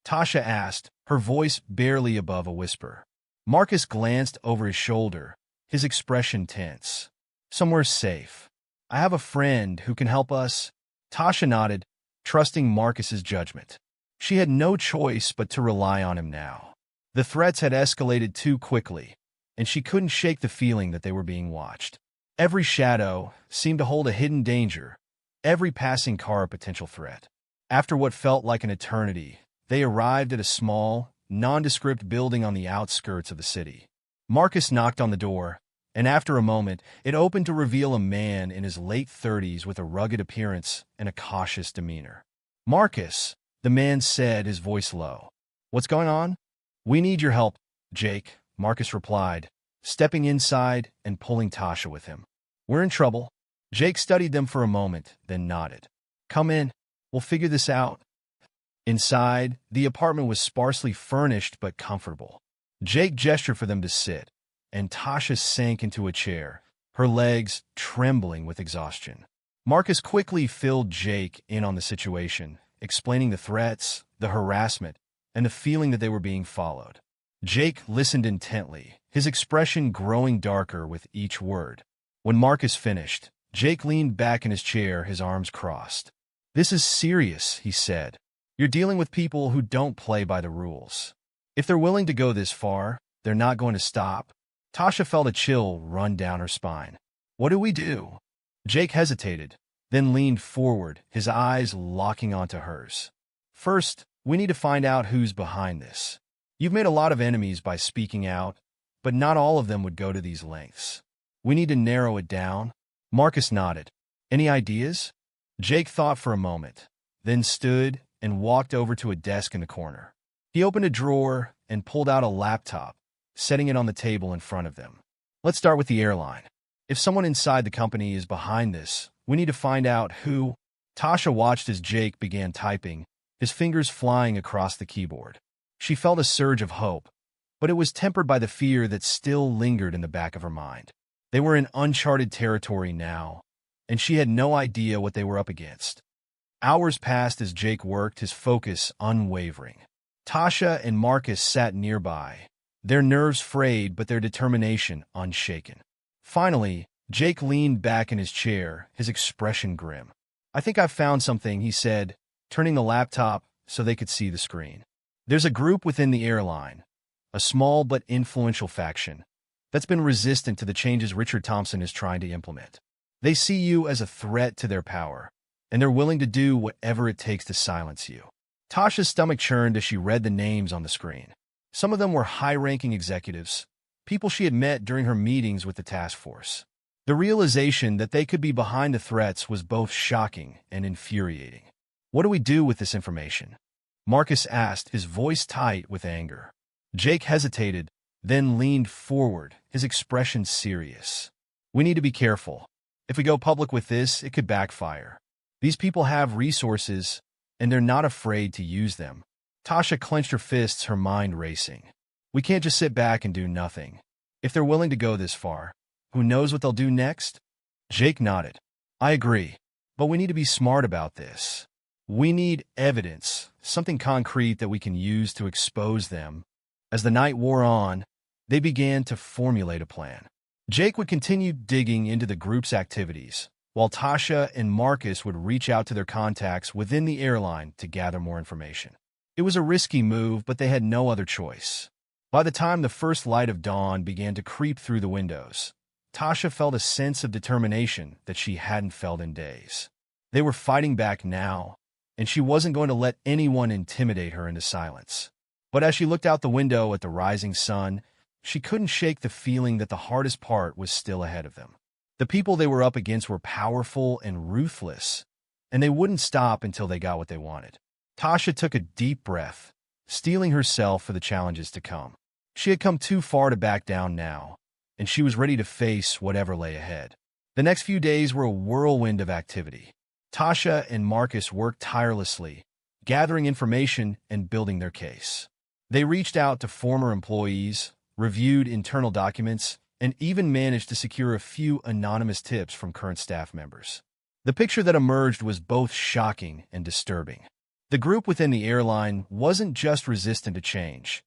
Tasha asked, her voice barely above a whisper. Marcus glanced over his shoulder, his expression tense. Somewhere safe. I have a friend who can help us. Tasha nodded, trusting Marcus's judgment. She had no choice but to rely on him now. The threats had escalated too quickly, and she couldn't shake the feeling that they were being watched. Every shadow seemed to hold a hidden danger, every passing car a potential threat. After what felt like an eternity, they arrived at a small, nondescript building on the outskirts of the city. Marcus knocked on the door, and after a moment, it opened to reveal a man in his late 30s with a rugged appearance and a cautious demeanor. "Marcus," the man said, his voice low. "What's going on?" "We need your help, Jake," Marcus replied, stepping inside and pulling Tasha with him. "We're in trouble." Jake studied them for a moment, then nodded. "Come in. We'll figure this out." Inside, the apartment was sparsely furnished but comfortable. Jake gestured for them to sit, and Tasha sank into a chair, her legs trembling with exhaustion. Marcus quickly filled Jake in on the situation, explaining the threats, the harassment, and the feeling that they were being followed. Jake listened intently, his expression growing darker with each word. When Marcus finished, Jake leaned back in his chair, his arms crossed. "This is serious," he said. "You're dealing with people who don't play by the rules. If they're willing to go this far, they're not going to stop." Tasha felt a chill run down her spine. "What do we do?" Jake hesitated, then leaned forward, his eyes locking onto hers. "First, we need to find out who's behind this. You've made a lot of enemies by speaking out, but not all of them would go to these lengths. We need to narrow it down." Marcus nodded. "Any ideas?" Jake thought for a moment, then stood and walked over to a desk in the corner. He opened a drawer and pulled out a laptop, setting it on the table in front of them. "Let's start with the airline. If someone inside the company is behind this, we need to find out who." Tasha watched as Jake began typing, his fingers flying across the keyboard. She felt a surge of hope, but it was tempered by the fear that still lingered in the back of her mind. They were in uncharted territory now, and she had no idea what they were up against. Hours passed as Jake worked, his focus unwavering. Tasha and Marcus sat nearby, their nerves frayed but their determination unshaken. Finally, Jake leaned back in his chair, his expression grim. "I think I've found something," he said, turning the laptop so they could see the screen. "There's a group within the airline, a small but influential faction, that's been resistant to the changes Richard Thompson is trying to implement. They see you as a threat to their power, and they're willing to do whatever it takes to silence you." Tasha's stomach churned as she read the names on the screen. Some of them were high-ranking executives, people she had met during her meetings with the task force. The realization that they could be behind the threats was both shocking and infuriating. "What do we do with this information?" Marcus asked, his voice tight with anger. Jake hesitated, then leaned forward, his expression serious. "We need to be careful. If we go public with this, it could backfire. These people have resources, and they're not afraid to use them." Tasha clenched her fists, her mind racing. "We can't just sit back and do nothing. If they're willing to go this far, who knows what they'll do next?" Jake nodded. "I agree, but we need to be smart about this. We need evidence, something concrete that we can use to expose them." As the night wore on, they began to formulate a plan. Jake would continue digging into the group's activities, while Tasha and Marcus would reach out to their contacts within the airline to gather more information. It was a risky move, but they had no other choice. By the time the first light of dawn began to creep through the windows, Tasha felt a sense of determination that she hadn't felt in days. They were fighting back now, and she wasn't going to let anyone intimidate her into silence. But as she looked out the window at the rising sun, she couldn't shake the feeling that the hardest part was still ahead of them. The people they were up against were powerful and ruthless, and they wouldn't stop until they got what they wanted. Tasha took a deep breath, steeling herself for the challenges to come. She had come too far to back down now, and she was ready to face whatever lay ahead. The next few days were a whirlwind of activity. Tasha and Marcus worked tirelessly, gathering information and building their case. They reached out to former employees, reviewed internal documents, and even managed to secure a few anonymous tips from current staff members. The picture that emerged was both shocking and disturbing. The group within the airline wasn't just resistant to change.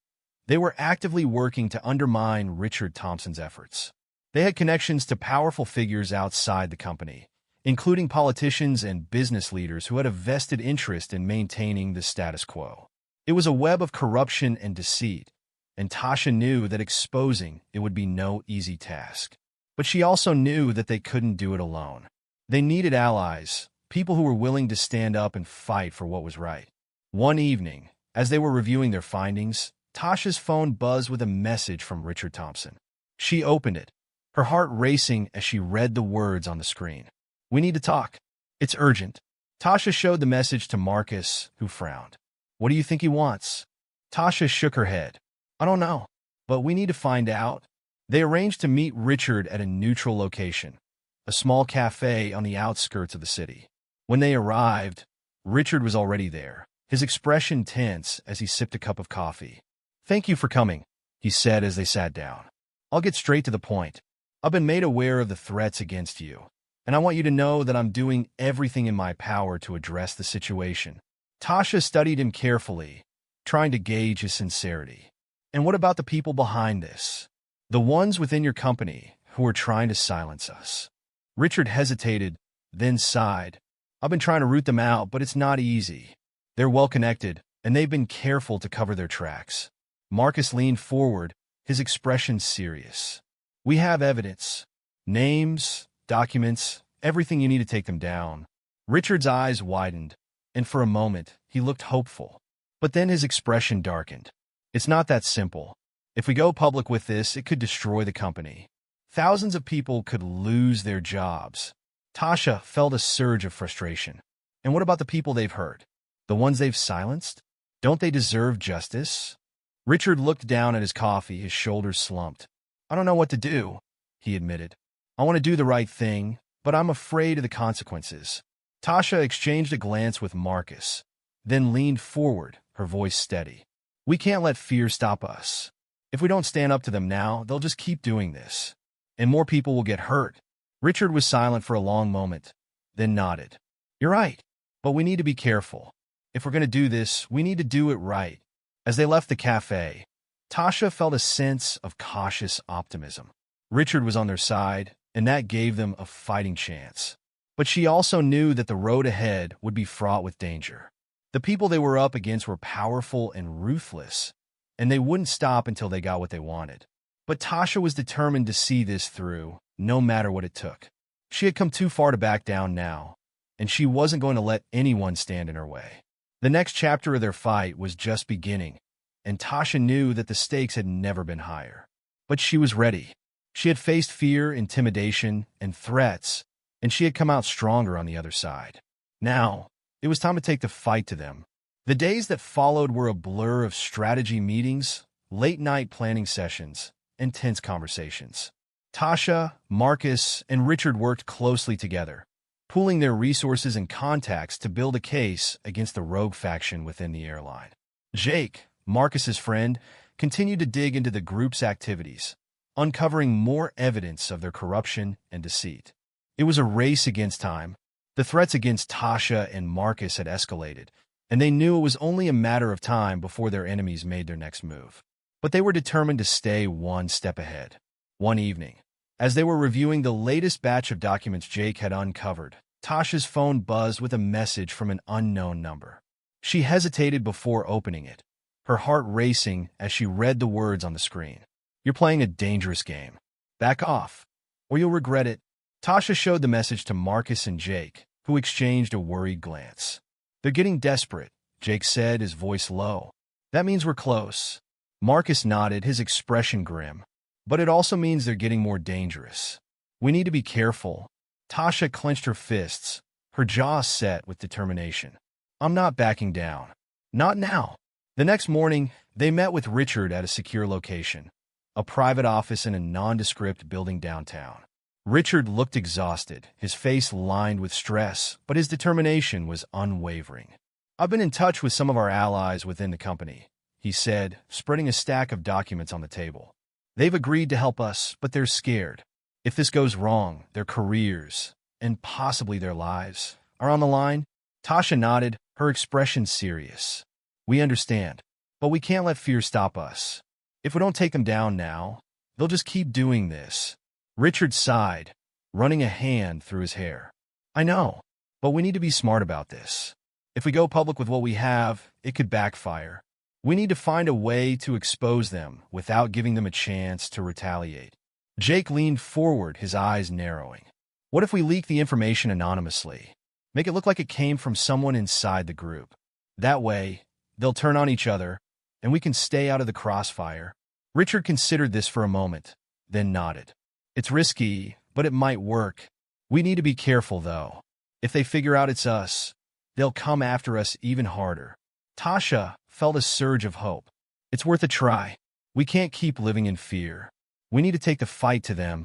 They were actively working to undermine Richard Thompson's efforts. They had connections to powerful figures outside the company, including politicians and business leaders who had a vested interest in maintaining the status quo. It was a web of corruption and deceit, and Tasha knew that exposing it would be no easy task. But she also knew that they couldn't do it alone. They needed allies, people who were willing to stand up and fight for what was right. One evening, as they were reviewing their findings, Tasha's phone buzzed with a message from Richard Thompson. She opened it, her heart racing as she read the words on the screen. "We need to talk. It's urgent." Tasha showed the message to Marcus, who frowned. "What do you think he wants?" Tasha shook her head. "I don't know, but we need to find out." They arranged to meet Richard at a neutral location, a small cafe on the outskirts of the city. When they arrived, Richard was already there, his expression tense as he sipped a cup of coffee. "Thank you for coming," he said as they sat down. "I'll get straight to the point. I've been made aware of the threats against you, and I want you to know that I'm doing everything in my power to address the situation." Tasha studied him carefully, trying to gauge his sincerity. "And what about the people behind this? The ones within your company who are trying to silence us?" Richard hesitated, then sighed. "I've been trying to root them out, but it's not easy. They're well-connected, and they've been careful to cover their tracks." Marcus leaned forward, his expression serious. "We have evidence. Names, documents, everything you need to take them down." Richard's eyes widened, and for a moment, he looked hopeful. But then his expression darkened. "It's not that simple. If we go public with this, it could destroy the company. Thousands of people could lose their jobs." Tasha felt a surge of frustration. "And what about the people they've hurt? The ones they've silenced? Don't they deserve justice?" Richard looked down at his coffee, his shoulders slumped. "I don't know what to do," he admitted. "I want to do the right thing, but I'm afraid of the consequences." Tasha exchanged a glance with Marcus, then leaned forward, her voice steady. "We can't let fear stop us. If we don't stand up to them now, they'll just keep doing this, and more people will get hurt." Richard was silent for a long moment, then nodded. "You're right, but we need to be careful. If we're going to do this, we need to do it right." As they left the cafe, Tasha felt a sense of cautious optimism. Richard was on their side, and that gave them a fighting chance. But she also knew that the road ahead would be fraught with danger. The people they were up against were powerful and ruthless, and they wouldn't stop until they got what they wanted. But Tasha was determined to see this through, no matter what it took. She had come too far to back down now, and she wasn't going to let anyone stand in her way. The next chapter of their fight was just beginning, and Tasha knew that the stakes had never been higher. But she was ready. She had faced fear, intimidation, and threats, and she had come out stronger on the other side. Now, it was time to take the fight to them. The days that followed were a blur of strategy meetings, late-night planning sessions, and tense conversations. Tasha, Marcus, and Richard worked closely together, pooling their resources and contacts to build a case against the rogue faction within the airline. Jake, Marcus's friend, continued to dig into the group's activities, uncovering more evidence of their corruption and deceit. It was a race against time. The threats against Tasha and Marcus had escalated, and they knew it was only a matter of time before their enemies made their next move. But they were determined to stay one step ahead. One evening, as they were reviewing the latest batch of documents Jake had uncovered, Tasha's phone buzzed with a message from an unknown number. She hesitated before opening it, her heart racing as she read the words on the screen. "You're playing a dangerous game. Back off, or you'll regret it." Tasha showed the message to Marcus and Jake, who exchanged a worried glance. "They're getting desperate," Jake said, his voice low. "That means we're close." Marcus nodded, his expression grim. "But it also means they're getting more dangerous. We need to be careful." Tasha clenched her fists, her jaw set with determination. "I'm not backing down. Not now." The next morning, they met with Richard at a secure location, a private office in a nondescript building downtown. Richard looked exhausted, his face lined with stress, but his determination was unwavering. "I've been in touch with some of our allies within the company," he said, spreading a stack of documents on the table. "They've agreed to help us, but they're scared. If this goes wrong, their careers, and possibly their lives, are on the line." Tasha nodded, her expression serious. "We understand, but we can't let fear stop us. If we don't take them down now, they'll just keep doing this." Richard sighed, running a hand through his hair. "I know, but we need to be smart about this. If we go public with what we have, it could backfire. We need to find a way to expose them without giving them a chance to retaliate." Jake leaned forward, his eyes narrowing. "What if we leak the information anonymously? Make it look like it came from someone inside the group. That way, they'll turn on each other, and we can stay out of the crossfire." Richard considered this for a moment, then nodded. It's risky, but it might work. We need to be careful, though. If they figure out it's us, they'll come after us even harder. Tasha felt a surge of hope. It's worth a try. We can't keep living in fear. We need to take the fight to them.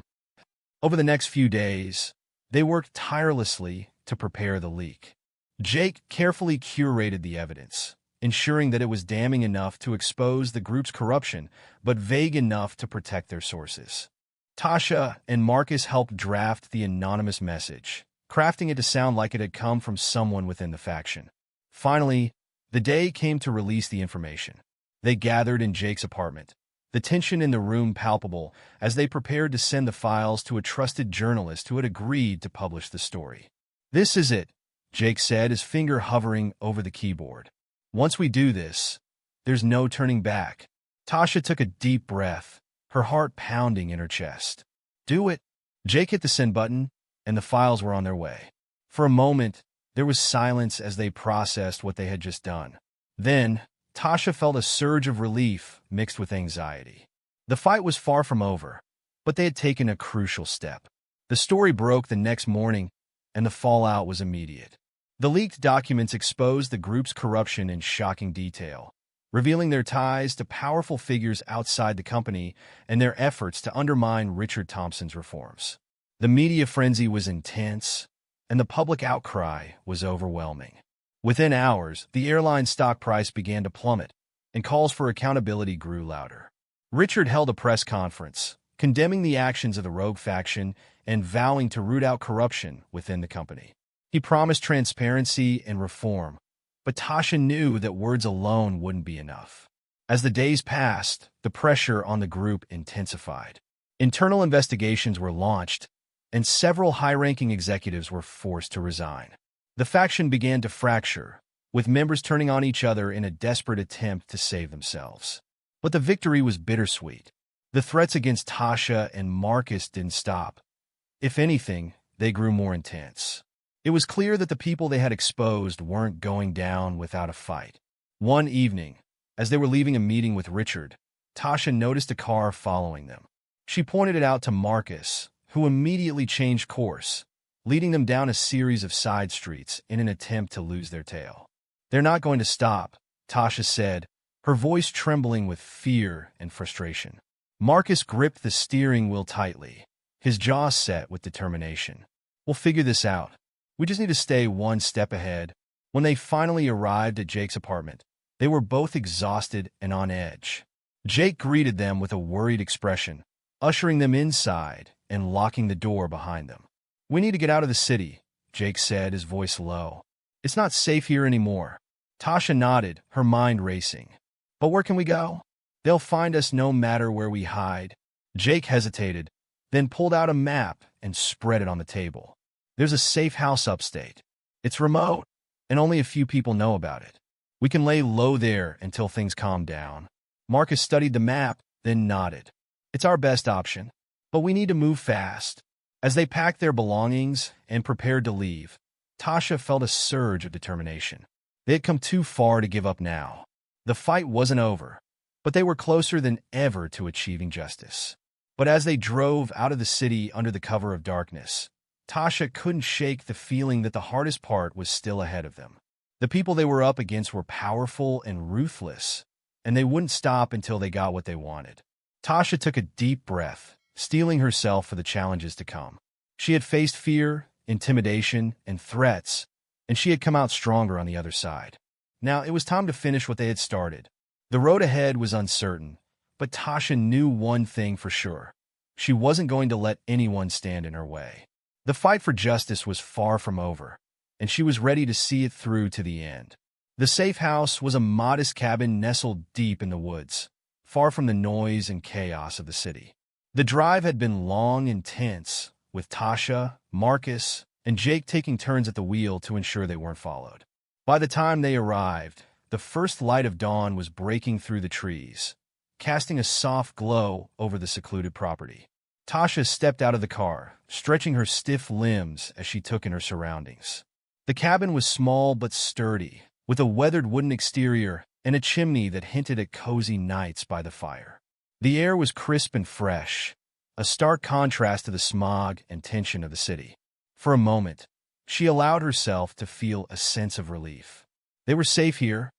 Over the next few days, they worked tirelessly to prepare the leak. Jake carefully curated the evidence, ensuring that it was damning enough to expose the group's corruption, but vague enough to protect their sources. Tasha and Marcus helped draft the anonymous message, crafting it to sound like it had come from someone within the faction. Finally, the day came to release the information. They gathered in Jake's apartment, the tension in the room palpable as they prepared to send the files to a trusted journalist who had agreed to publish the story. "This is it," Jake said, his finger hovering over the keyboard. "Once we do this, there's no turning back." Tasha took a deep breath, her heart pounding in her chest. "Do it." Jake hit the send button, and the files were on their way. For a moment, there was silence as they processed what they had just done. Then, Tasha felt a surge of relief mixed with anxiety. The fight was far from over, but they had taken a crucial step. The story broke the next morning, and the fallout was immediate. The leaked documents exposed the group's corruption in shocking detail, revealing their ties to powerful figures outside the company and their efforts to undermine Richard Thompson's reforms. The media frenzy was intense, and the public outcry was overwhelming. Within hours, the airline's stock price began to plummet, and calls for accountability grew louder. Richard held a press conference, condemning the actions of the rogue faction and vowing to root out corruption within the company. He promised transparency and reform, but Tasha knew that words alone wouldn't be enough. As the days passed, the pressure on the group intensified. Internal investigations were launched, and several high-ranking executives were forced to resign. The faction began to fracture, with members turning on each other in a desperate attempt to save themselves. But the victory was bittersweet. The threats against Tasha and Marcus didn't stop. If anything, they grew more intense. It was clear that the people they had exposed weren't going down without a fight. One evening, as they were leaving a meeting with Richard, Tasha noticed a car following them. She pointed it out to Marcus, who immediately changed course, leading them down a series of side streets in an attempt to lose their tail. "They're not going to stop," Tasha said, her voice trembling with fear and frustration. Marcus gripped the steering wheel tightly, his jaw set with determination. "We'll figure this out. We just need to stay one step ahead." When they finally arrived at Jake's apartment, they were both exhausted and on edge. Jake greeted them with a worried expression, ushering them inside and locking the door behind them. "We need to get out of the city," Jake said, his voice low. "It's not safe here anymore." Tasha nodded, her mind racing. "But where can we go?" "They'll find us no matter where we hide." Jake hesitated, then pulled out a map and spread it on the table. "There's a safe house upstate. It's remote, and only a few people know about it. We can lay low there until things calm down." Marcus studied the map, then nodded. "It's our best option, but we need to move fast." As they packed their belongings and prepared to leave, Tasha felt a surge of determination. They had come too far to give up now. The fight wasn't over, but they were closer than ever to achieving justice. But as they drove out of the city under the cover of darkness, Tasha couldn't shake the feeling that the hardest part was still ahead of them. The people they were up against were powerful and ruthless, and they wouldn't stop until they got what they wanted. Tasha took a deep breath, steeling herself for the challenges to come. She had faced fear, intimidation, and threats, and she had come out stronger on the other side. Now it was time to finish what they had started. The road ahead was uncertain, but Tasha knew one thing for sure. She wasn't going to let anyone stand in her way. The fight for justice was far from over, and she was ready to see it through to the end. The safe house was a modest cabin nestled deep in the woods, far from the noise and chaos of the city. The drive had been long and tense, with Tasha, Marcus, and Jake taking turns at the wheel to ensure they weren't followed. By the time they arrived, the first light of dawn was breaking through the trees, casting a soft glow over the secluded property. Tasha stepped out of the car, stretching her stiff limbs as she took in her surroundings. The cabin was small but sturdy, with a weathered wooden exterior and a chimney that hinted at cozy nights by the fire. The air was crisp and fresh, a stark contrast to the smog and tension of the city. For a moment, she allowed herself to feel a sense of relief. They were safe here,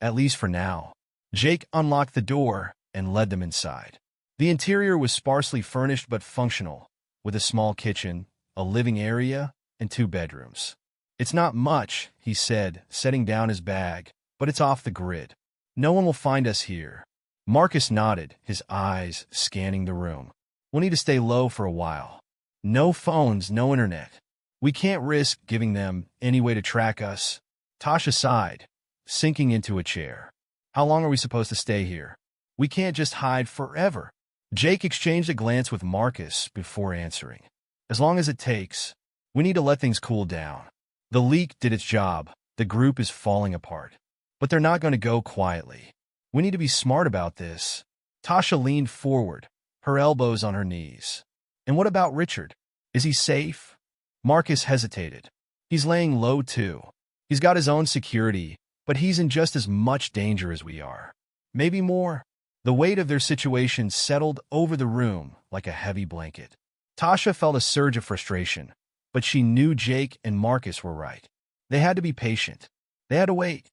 at least for now. Jake unlocked the door and led them inside. The interior was sparsely furnished but functional, with a small kitchen, a living area, and 2 bedrooms. "It's not much," he said, setting down his bag, "but it's off the grid. No one will find us here." Marcus nodded, his eyes scanning the room. "We'll need to stay low for a while. No phones, no internet. We can't risk giving them any way to track us." Tasha sighed, sinking into a chair. "How long are we supposed to stay here? We can't just hide forever." Jake exchanged a glance with Marcus before answering. "As long as it takes. We need to let things cool down. The leak did its job. The group is falling apart. But they're not going to go quietly. We need to be smart about this." Tasha leaned forward, her elbows on her knees. "And what about Richard? Is he safe?" Marcus hesitated. "He's laying low too. He's got his own security, but he's in just as much danger as we are. Maybe more." The weight of their situation settled over the room like a heavy blanket. Tasha felt a surge of frustration, but she knew Jake and Marcus were right. They had to be patient. They had to wait.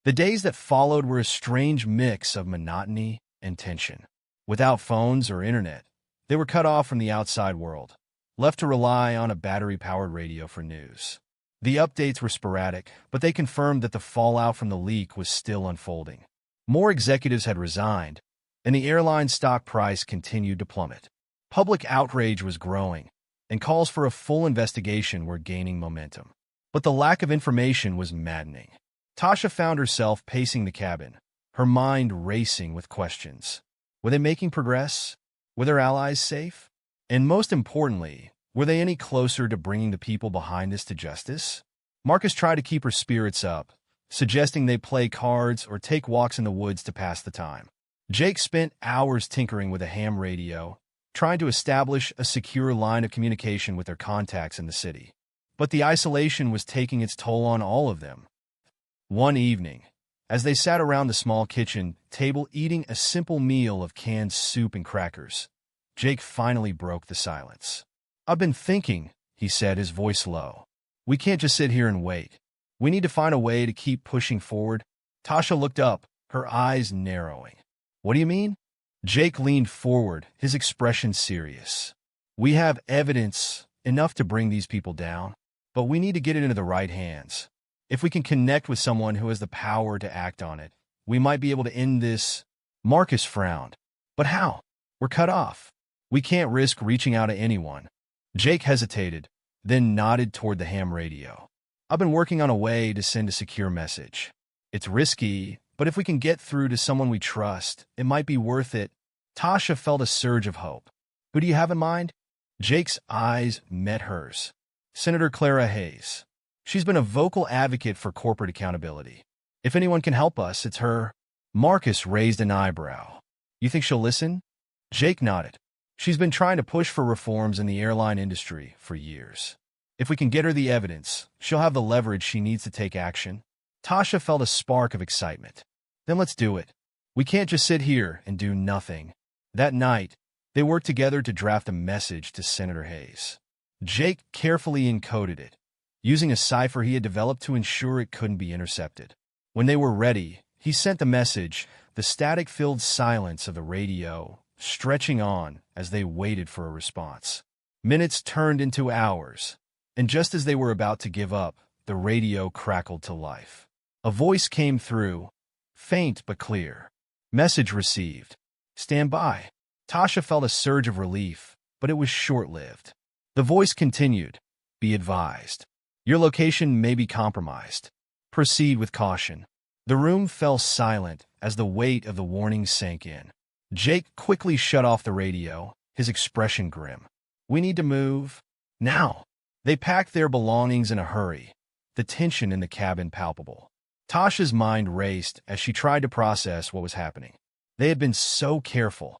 The days that followed were a strange mix of monotony and tension. Without phones or internet, they were cut off from the outside world, left to rely on a battery-powered radio for news. The updates were sporadic, but they confirmed that the fallout from the leak was still unfolding. More executives had resigned, and the airline's stock price continued to plummet. Public outrage was growing, and calls for a full investigation were gaining momentum. But the lack of information was maddening. Tasha found herself pacing the cabin, her mind racing with questions. Were they making progress? Were their allies safe? And most importantly, were they any closer to bringing the people behind this to justice? Marcus tried to keep her spirits up, suggesting they play cards or take walks in the woods to pass the time. Jake spent hours tinkering with a ham radio, trying to establish a secure line of communication with their contacts in the city. But the isolation was taking its toll on all of them. One evening, as they sat around the small kitchen table eating a simple meal of canned soup and crackers, Jake finally broke the silence. "I've been thinking," he said, his voice low. "We can't just sit here and wait. We need to find a way to keep pushing forward." Tasha looked up, her eyes narrowing. "What do you mean?" Jake leaned forward, his expression serious. "We have evidence, enough to bring these people down, but we need to get it into the right hands. If we can connect with someone who has the power to act on it, we might be able to end this." Marcus frowned. "But how? We're cut off. We can't risk reaching out to anyone." Jake hesitated, then nodded toward the ham radio. "I've been working on a way to send a secure message. It's risky, but if we can get through to someone we trust, it might be worth it." Tasha felt a surge of hope. "Who do you have in mind?" Jake's eyes met hers. "Senator Clara Hayes. She's been a vocal advocate for corporate accountability. If anyone can help us, it's her." Marcus raised an eyebrow. "You think she'll listen?" Jake nodded. "She's been trying to push for reforms in the airline industry for years. If we can get her the evidence, she'll have the leverage she needs to take action." Tasha felt a spark of excitement. "Then let's do it. We can't just sit here and do nothing." That night, they worked together to draft a message to Senator Hayes. Jake carefully encoded it, using a cipher he had developed to ensure it couldn't be intercepted. When they were ready, he sent the message, the static-filled silence of the radio stretching on as they waited for a response. Minutes turned into hours, and just as they were about to give up, the radio crackled to life. A voice came through, faint but clear. "Message received. Stand by." Tasha felt a surge of relief, but it was short-lived. The voice continued, "Be advised. Your location may be compromised. Proceed with caution." The room fell silent as the weight of the warning sank in. Jake quickly shut off the radio, his expression grim. "We need to move. Now." They packed their belongings in a hurry, the tension in the cabin palpable. Tasha's mind raced as she tried to process what was happening. They had been so careful.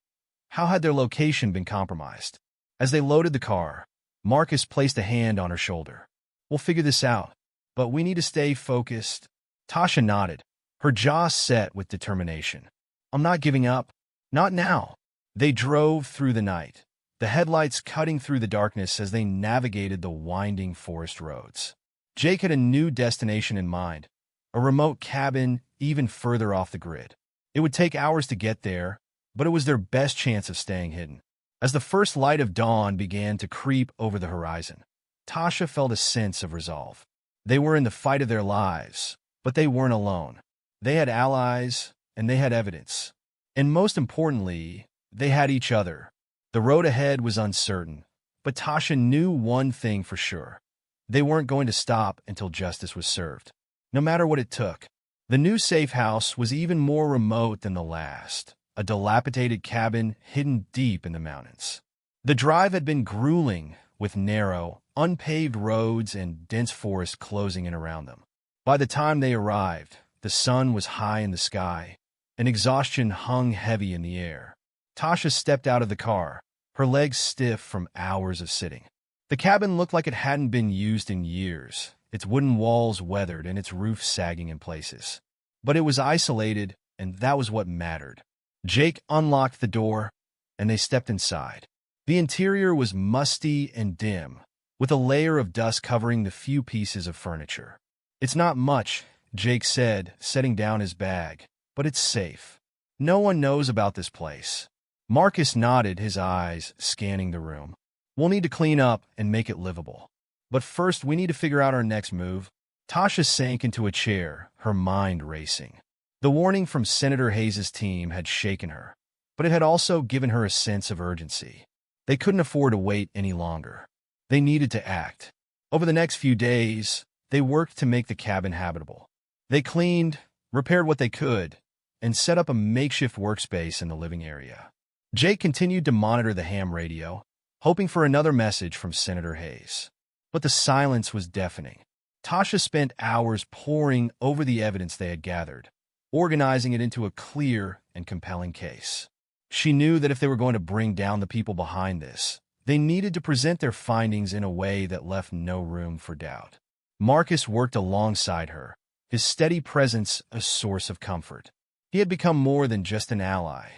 How had their location been compromised? As they loaded the car, Marcus placed a hand on her shoulder. "We'll figure this out, but we need to stay focused." Tasha nodded, her jaw set with determination. "I'm not giving up. Not now." They drove through the night, the headlights cutting through the darkness as they navigated the winding forest roads. Jake had a new destination in mind, a remote cabin even further off the grid. It would take hours to get there, but it was their best chance of staying hidden. As the first light of dawn began to creep over the horizon, Tasha felt a sense of resolve. They were in the fight of their lives, but they weren't alone. They had allies, and they had evidence. And most importantly, they had each other. The road ahead was uncertain, but Tasha knew one thing for sure. They weren't going to stop until justice was served, no matter what it took. The new safe house was even more remote than the last, a dilapidated cabin hidden deep in the mountains. The drive had been grueling, with narrow, unpaved roads and dense forest closing in around them. By the time they arrived, the sun was high in the sky, and exhaustion hung heavy in the air. Tasha stepped out of the car, her legs stiff from hours of sitting. The cabin looked like it hadn't been used in years, its wooden walls weathered and its roof sagging in places. But it was isolated, and that was what mattered. Jake unlocked the door, and they stepped inside. The interior was musty and dim, with a layer of dust covering the few pieces of furniture. "It's not much," Jake said, setting down his bag, "but it's safe. No one knows about this place." Marcus nodded, his eyes scanning the room. "We'll need to clean up and make it livable. But first, we need to figure out our next move." Tasha sank into a chair, her mind racing. The warning from Senator Hayes' team had shaken her, but it had also given her a sense of urgency. They couldn't afford to wait any longer. They needed to act. Over the next few days, they worked to make the cabin habitable. They cleaned, repaired what they could, and set up a makeshift workspace in the living area. Jake continued to monitor the ham radio, hoping for another message from Senator Hayes. But the silence was deafening. Tasha spent hours poring over the evidence they had gathered, organizing it into a clear and compelling case. She knew that if they were going to bring down the people behind this, they needed to present their findings in a way that left no room for doubt. Marcus worked alongside her, his steady presence a source of comfort. He had become more than just an ally.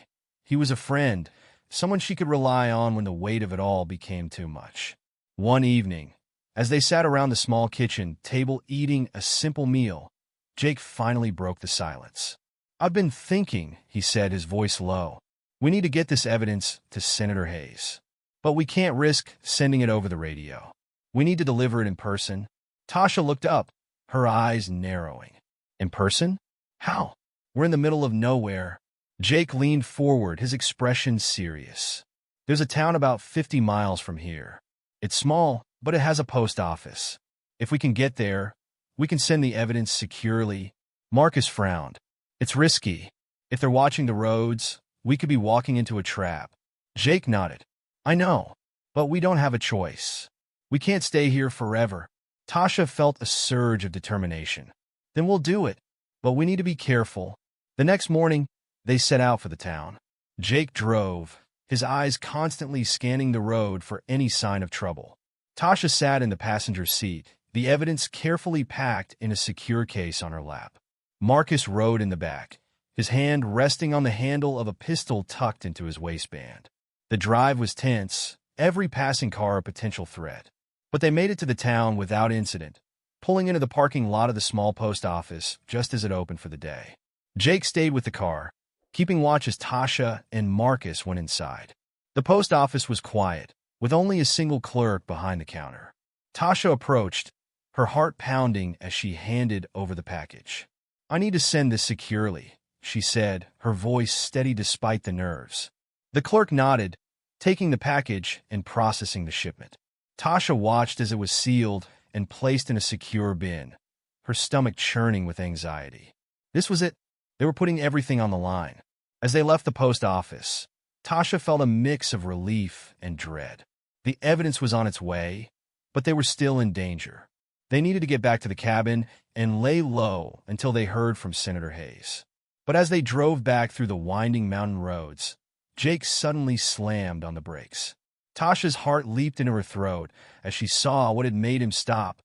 He was a friend, someone she could rely on when the weight of it all became too much. One evening, as they sat around the small kitchen table eating a simple meal, Jake finally broke the silence. "I've been thinking," he said, his voice low. "We need to get this evidence to Senator Hayes. But we can't risk sending it over the radio. We need to deliver it in person." Tasha looked up, her eyes narrowing. "In person? How? We're in the middle of nowhere." Jake leaned forward, his expression serious. "There's a town about 50 miles from here. It's small, but it has a post office. If we can get there, we can send the evidence securely." Marcus frowned. "It's risky. If they're watching the roads, we could be walking into a trap." Jake nodded. "I know, but we don't have a choice. We can't stay here forever." Tasha felt a surge of determination. "Then we'll do it, but we need to be careful." The next morning, they set out for the town. Jake drove, his eyes constantly scanning the road for any sign of trouble. Tasha sat in the passenger seat, the evidence carefully packed in a secure case on her lap. Marcus rode in the back, his hand resting on the handle of a pistol tucked into his waistband. The drive was tense, every passing car a potential threat. But they made it to the town without incident, pulling into the parking lot of the small post office just as it opened for the day. Jake stayed with the car, keeping watch as Tasha and Marcus went inside. The post office was quiet, with only a single clerk behind the counter. Tasha approached, her heart pounding as she handed over the package. "I need to send this securely," she said, her voice steady despite the nerves. The clerk nodded, taking the package and processing the shipment. Tasha watched as it was sealed and placed in a secure bin, her stomach churning with anxiety. This was it. They were putting everything on the line. As they left the post office, Tasha felt a mix of relief and dread. The evidence was on its way, but they were still in danger. They needed to get back to the cabin and lay low until they heard from Senator Hayes. But as they drove back through the winding mountain roads, Jake suddenly slammed on the brakes. Tasha's heart leaped into her throat as she saw what had made him stop,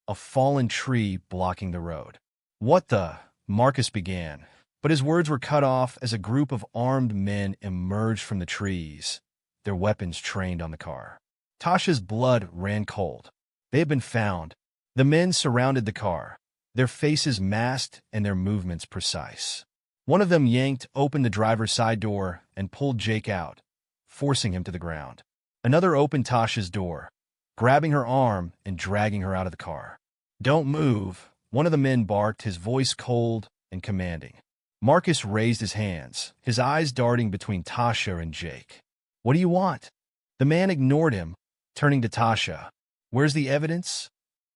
a fallen tree blocking the road. "What the?" Marcus began, but his words were cut off as a group of armed men emerged from the trees, their weapons trained on the car. Tasha's blood ran cold. They had been found. The men surrounded the car, their faces masked and their movements precise. One of them yanked open the driver's side door and pulled Jake out, forcing him to the ground. Another opened Tasha's door, grabbing her arm and dragging her out of the car. "Don't move," one of the men barked, his voice cold and commanding. Marcus raised his hands, his eyes darting between Tasha and Jake. "What do you want?" The man ignored him, turning to Tasha. "Where's the evidence?"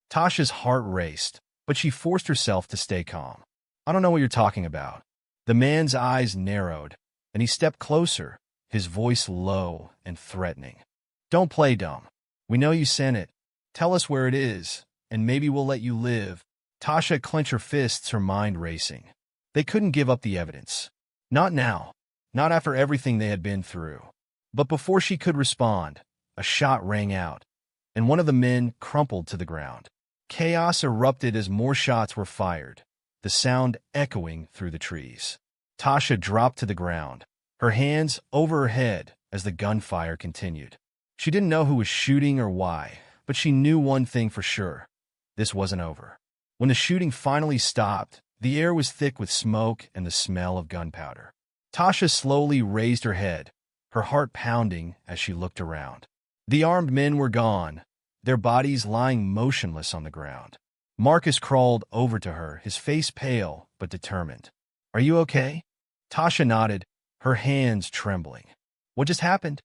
Tasha's heart raced, but she forced herself to stay calm. "I don't know what you're talking about." The man's eyes narrowed, and he stepped closer, his voice low and threatening. "Don't play dumb. We know you sent it. Tell us where it is, and maybe we'll let you live." Tasha clenched her fists, her mind racing. They couldn't give up the evidence. Not now. Not after everything they had been through. But before she could respond, a shot rang out, and one of the men crumpled to the ground. Chaos erupted as more shots were fired, the sound echoing through the trees. Tasha dropped to the ground, her hands over her head as the gunfire continued. She didn't know who was shooting or why, but she knew one thing for sure. This wasn't over. When the shooting finally stopped, the air was thick with smoke and the smell of gunpowder. Tasha slowly raised her head, her heart pounding as she looked around. The armed men were gone, their bodies lying motionless on the ground. Marcus crawled over to her, his face pale but determined. "Are you okay?" Tasha nodded, her hands trembling. "What just happened?"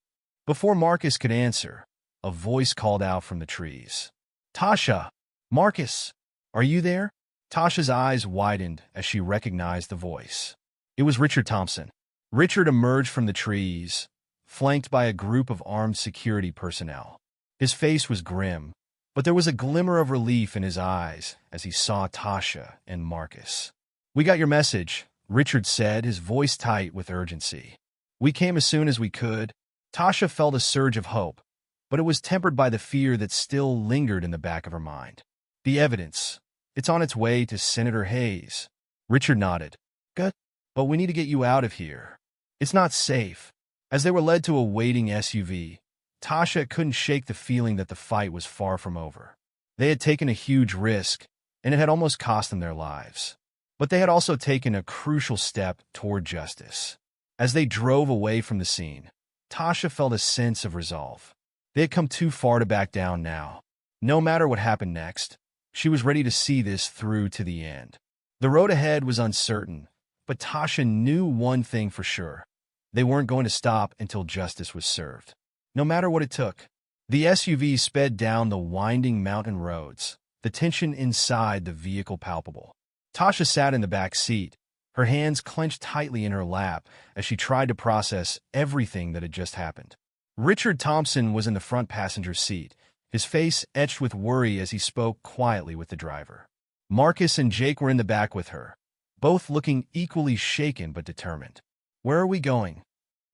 Before Marcus could answer, a voice called out from the trees. "Tasha! Marcus! Are you there?" Tasha's eyes widened as she recognized the voice. It was Richard Thompson. Richard emerged from the trees, flanked by a group of armed security personnel. His face was grim, but there was a glimmer of relief in his eyes as he saw Tasha and Marcus. "We got your message," Richard said, his voice tight with urgency. "We came as soon as we could." Tasha felt a surge of hope, but it was tempered by the fear that still lingered in the back of her mind. "The evidence. It's on its way to Senator Hayes." Richard nodded. "Good, but we need to get you out of here. It's not safe." As they were led to a waiting SUV, Tasha couldn't shake the feeling that the fight was far from over. They had taken a huge risk, and it had almost cost them their lives. But they had also taken a crucial step toward justice. As they drove away from the scene, Tasha felt a sense of resolve. They had come too far to back down now. No matter what happened next, she was ready to see this through to the end. The road ahead was uncertain, but Tasha knew one thing for sure. They weren't going to stop until justice was served. No matter what it took. The SUV sped down the winding mountain roads, the tension inside the vehicle palpable. Tasha sat in the back seat, her hands clenched tightly in her lap as she tried to process everything that had just happened. Richard Thompson was in the front passenger seat, his face etched with worry as he spoke quietly with the driver. Marcus and Jake were in the back with her, both looking equally shaken but determined. "Where are we going?"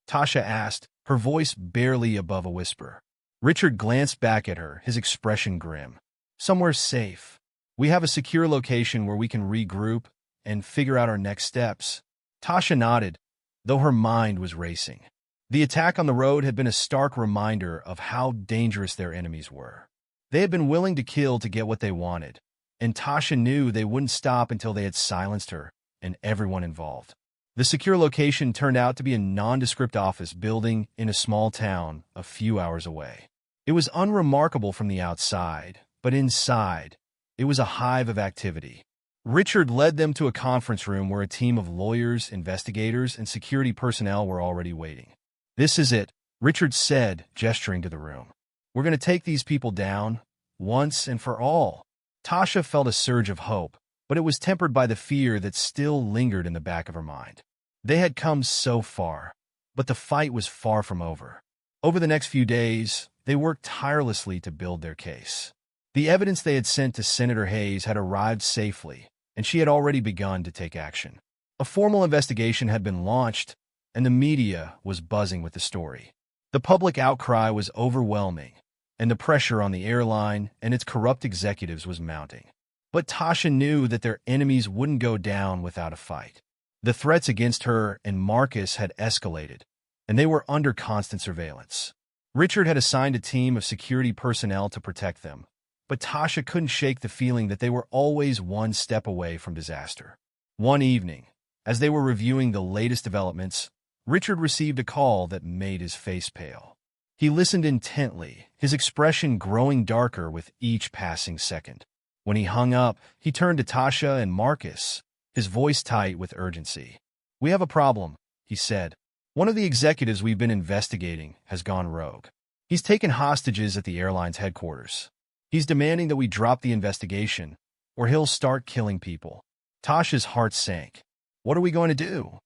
Tasha asked, her voice barely above a whisper. Richard glanced back at her, his expression grim. "Somewhere safe. We have a secure location where we can regroup and figure out our next steps." Tasha nodded, though her mind was racing. The attack on the road had been a stark reminder of how dangerous their enemies were. They had been willing to kill to get what they wanted, and Tasha knew they wouldn't stop until they had silenced her and everyone involved. The secure location turned out to be a nondescript office building in a small town a few hours away. It was unremarkable from the outside, but inside, it was a hive of activity. Richard led them to a conference room where a team of lawyers, investigators, and security personnel were already waiting. "This is it," Richard said, gesturing to the room. "We're going to take these people down, once and for all." Tasha felt a surge of hope, but it was tempered by the fear that still lingered in the back of her mind. They had come so far, but the fight was far from over. Over the next few days, they worked tirelessly to build their case. The evidence they had sent to Senator Hayes had arrived safely, and she had already begun to take action. A formal investigation had been launched, and the media was buzzing with the story. The public outcry was overwhelming, and the pressure on the airline and its corrupt executives was mounting. But Tasha knew that their enemies wouldn't go down without a fight. The threats against her and Marcus had escalated, and they were under constant surveillance. Richard had assigned a team of security personnel to protect them, but Tasha couldn't shake the feeling that they were always one step away from disaster. One evening, as they were reviewing the latest developments, Richard received a call that made his face pale. He listened intently, his expression growing darker with each passing second. When he hung up, he turned to Tasha and Marcus, his voice tight with urgency. "We have a problem," he said. "One of the executives we've been investigating has gone rogue. He's taken hostages at the airline's headquarters. He's demanding that we drop the investigation, or he'll start killing people." Tasha's heart sank. "What are we going to do?"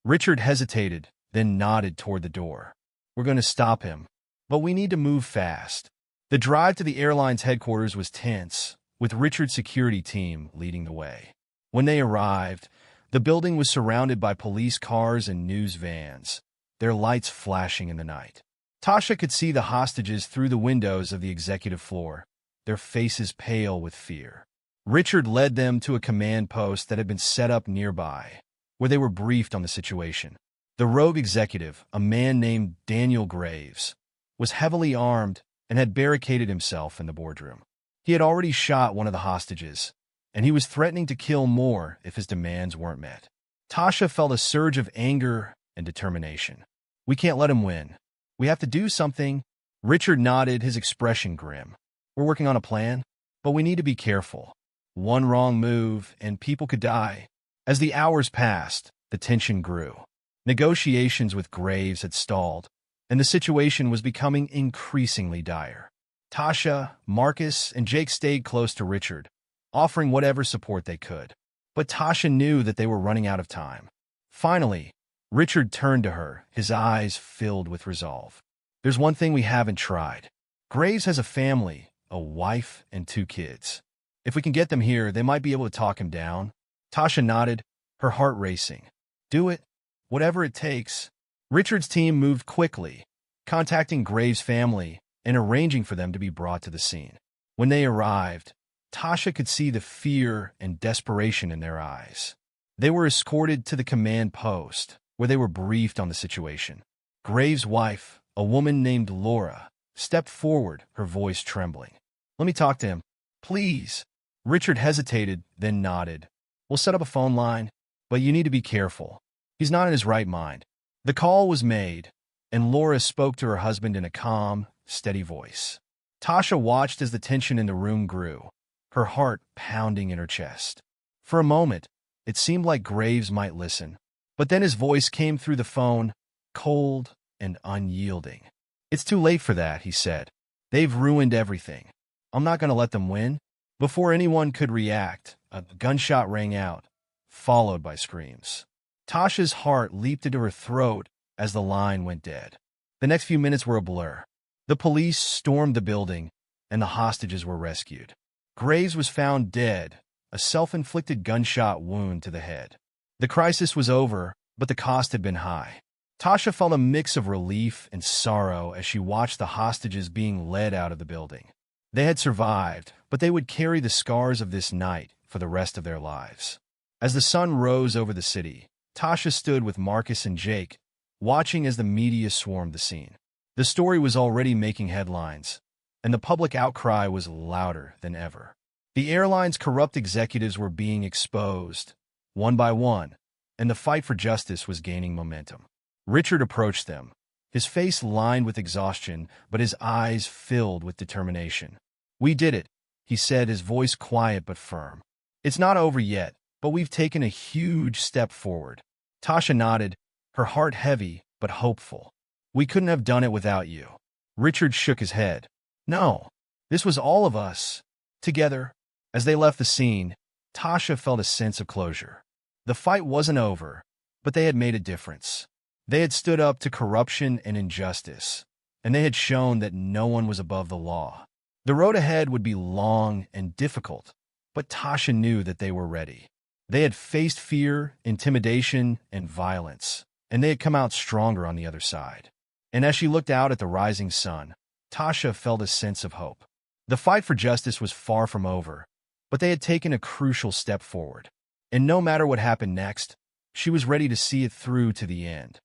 Richard hesitated, then nodded toward the door. "We're going to stop him, but we need to move fast." The drive to the airline's headquarters was tense, with Richard's security team leading the way. When they arrived, the building was surrounded by police cars and news vans, their lights flashing in the night. Tasha could see the hostages through the windows of the executive floor, their faces pale with fear. Richard led them to a command post that had been set up nearby, where they were briefed on the situation. The rogue executive, a man named Daniel Graves, was heavily armed and had barricaded himself in the boardroom. He had already shot one of the hostages, and he was threatening to kill more if his demands weren't met. Tasha felt a surge of anger and determination. "We can't let him win. We have to do something." Richard nodded, his expression grim. "We're working on a plan, but we need to be careful. One wrong move, and people could die." As the hours passed, the tension grew. Negotiations with Graves had stalled, and the situation was becoming increasingly dire. Tasha, Marcus, and Jake stayed close to Richard, offering whatever support they could. But Tasha knew that they were running out of time. Finally, Richard turned to her, his eyes filled with resolve. "There's one thing we haven't tried. Graves has a family, a wife, and 2 kids. If we can get them here, they might be able to talk him down." Tasha nodded, her heart racing. "Do it, whatever it takes." Richard's team moved quickly, contacting Graves' family and arranging for them to be brought to the scene. When they arrived, Tasha could see the fear and desperation in their eyes. They were escorted to the command post, where they were briefed on the situation. Graves' wife, a woman named Laura, stepped forward, her voice trembling. "Let me talk to him, please." Richard hesitated, then nodded. "We'll set up a phone line, but you need to be careful. He's not in his right mind." The call was made, and Laura spoke to her husband in a calm, steady voice. Tasha watched as the tension in the room grew, her heart pounding in her chest. For a moment, it seemed like Graves might listen, but then his voice came through the phone, cold and unyielding. "It's too late for that," he said. "They've ruined everything. I'm not going to let them win." Before anyone could react, a gunshot rang out, followed by screams. Tasha's heart leaped into her throat as the line went dead. The next few minutes were a blur. The police stormed the building, and the hostages were rescued. Graves was found dead, a self-inflicted gunshot wound to the head. The crisis was over, but the cost had been high. Tasha felt a mix of relief and sorrow as she watched the hostages being led out of the building. They had survived, but they would carry the scars of this night for the rest of their lives. As the sun rose over the city, Tasha stood with Marcus and Jake, watching as the media swarmed the scene. The story was already making headlines, and the public outcry was louder than ever. The airline's corrupt executives were being exposed, one by one, and the fight for justice was gaining momentum. Richard approached them, his face lined with exhaustion, but his eyes filled with determination. "We did it," he said, his voice quiet but firm. "It's not over yet, but we've taken a huge step forward." Tasha nodded, her heart heavy but hopeful. "We couldn't have done it without you." Richard shook his head. "No, this was all of us, together." As they left the scene, Tasha felt a sense of closure. The fight wasn't over, but they had made a difference. They had stood up to corruption and injustice, and they had shown that no one was above the law. The road ahead would be long and difficult, but Tasha knew that they were ready. They had faced fear, intimidation, and violence, and they had come out stronger on the other side. And as she looked out at the rising sun, Tasha felt a sense of hope. The fight for justice was far from over, but they had taken a crucial step forward. And no matter what happened next, she was ready to see it through to the end.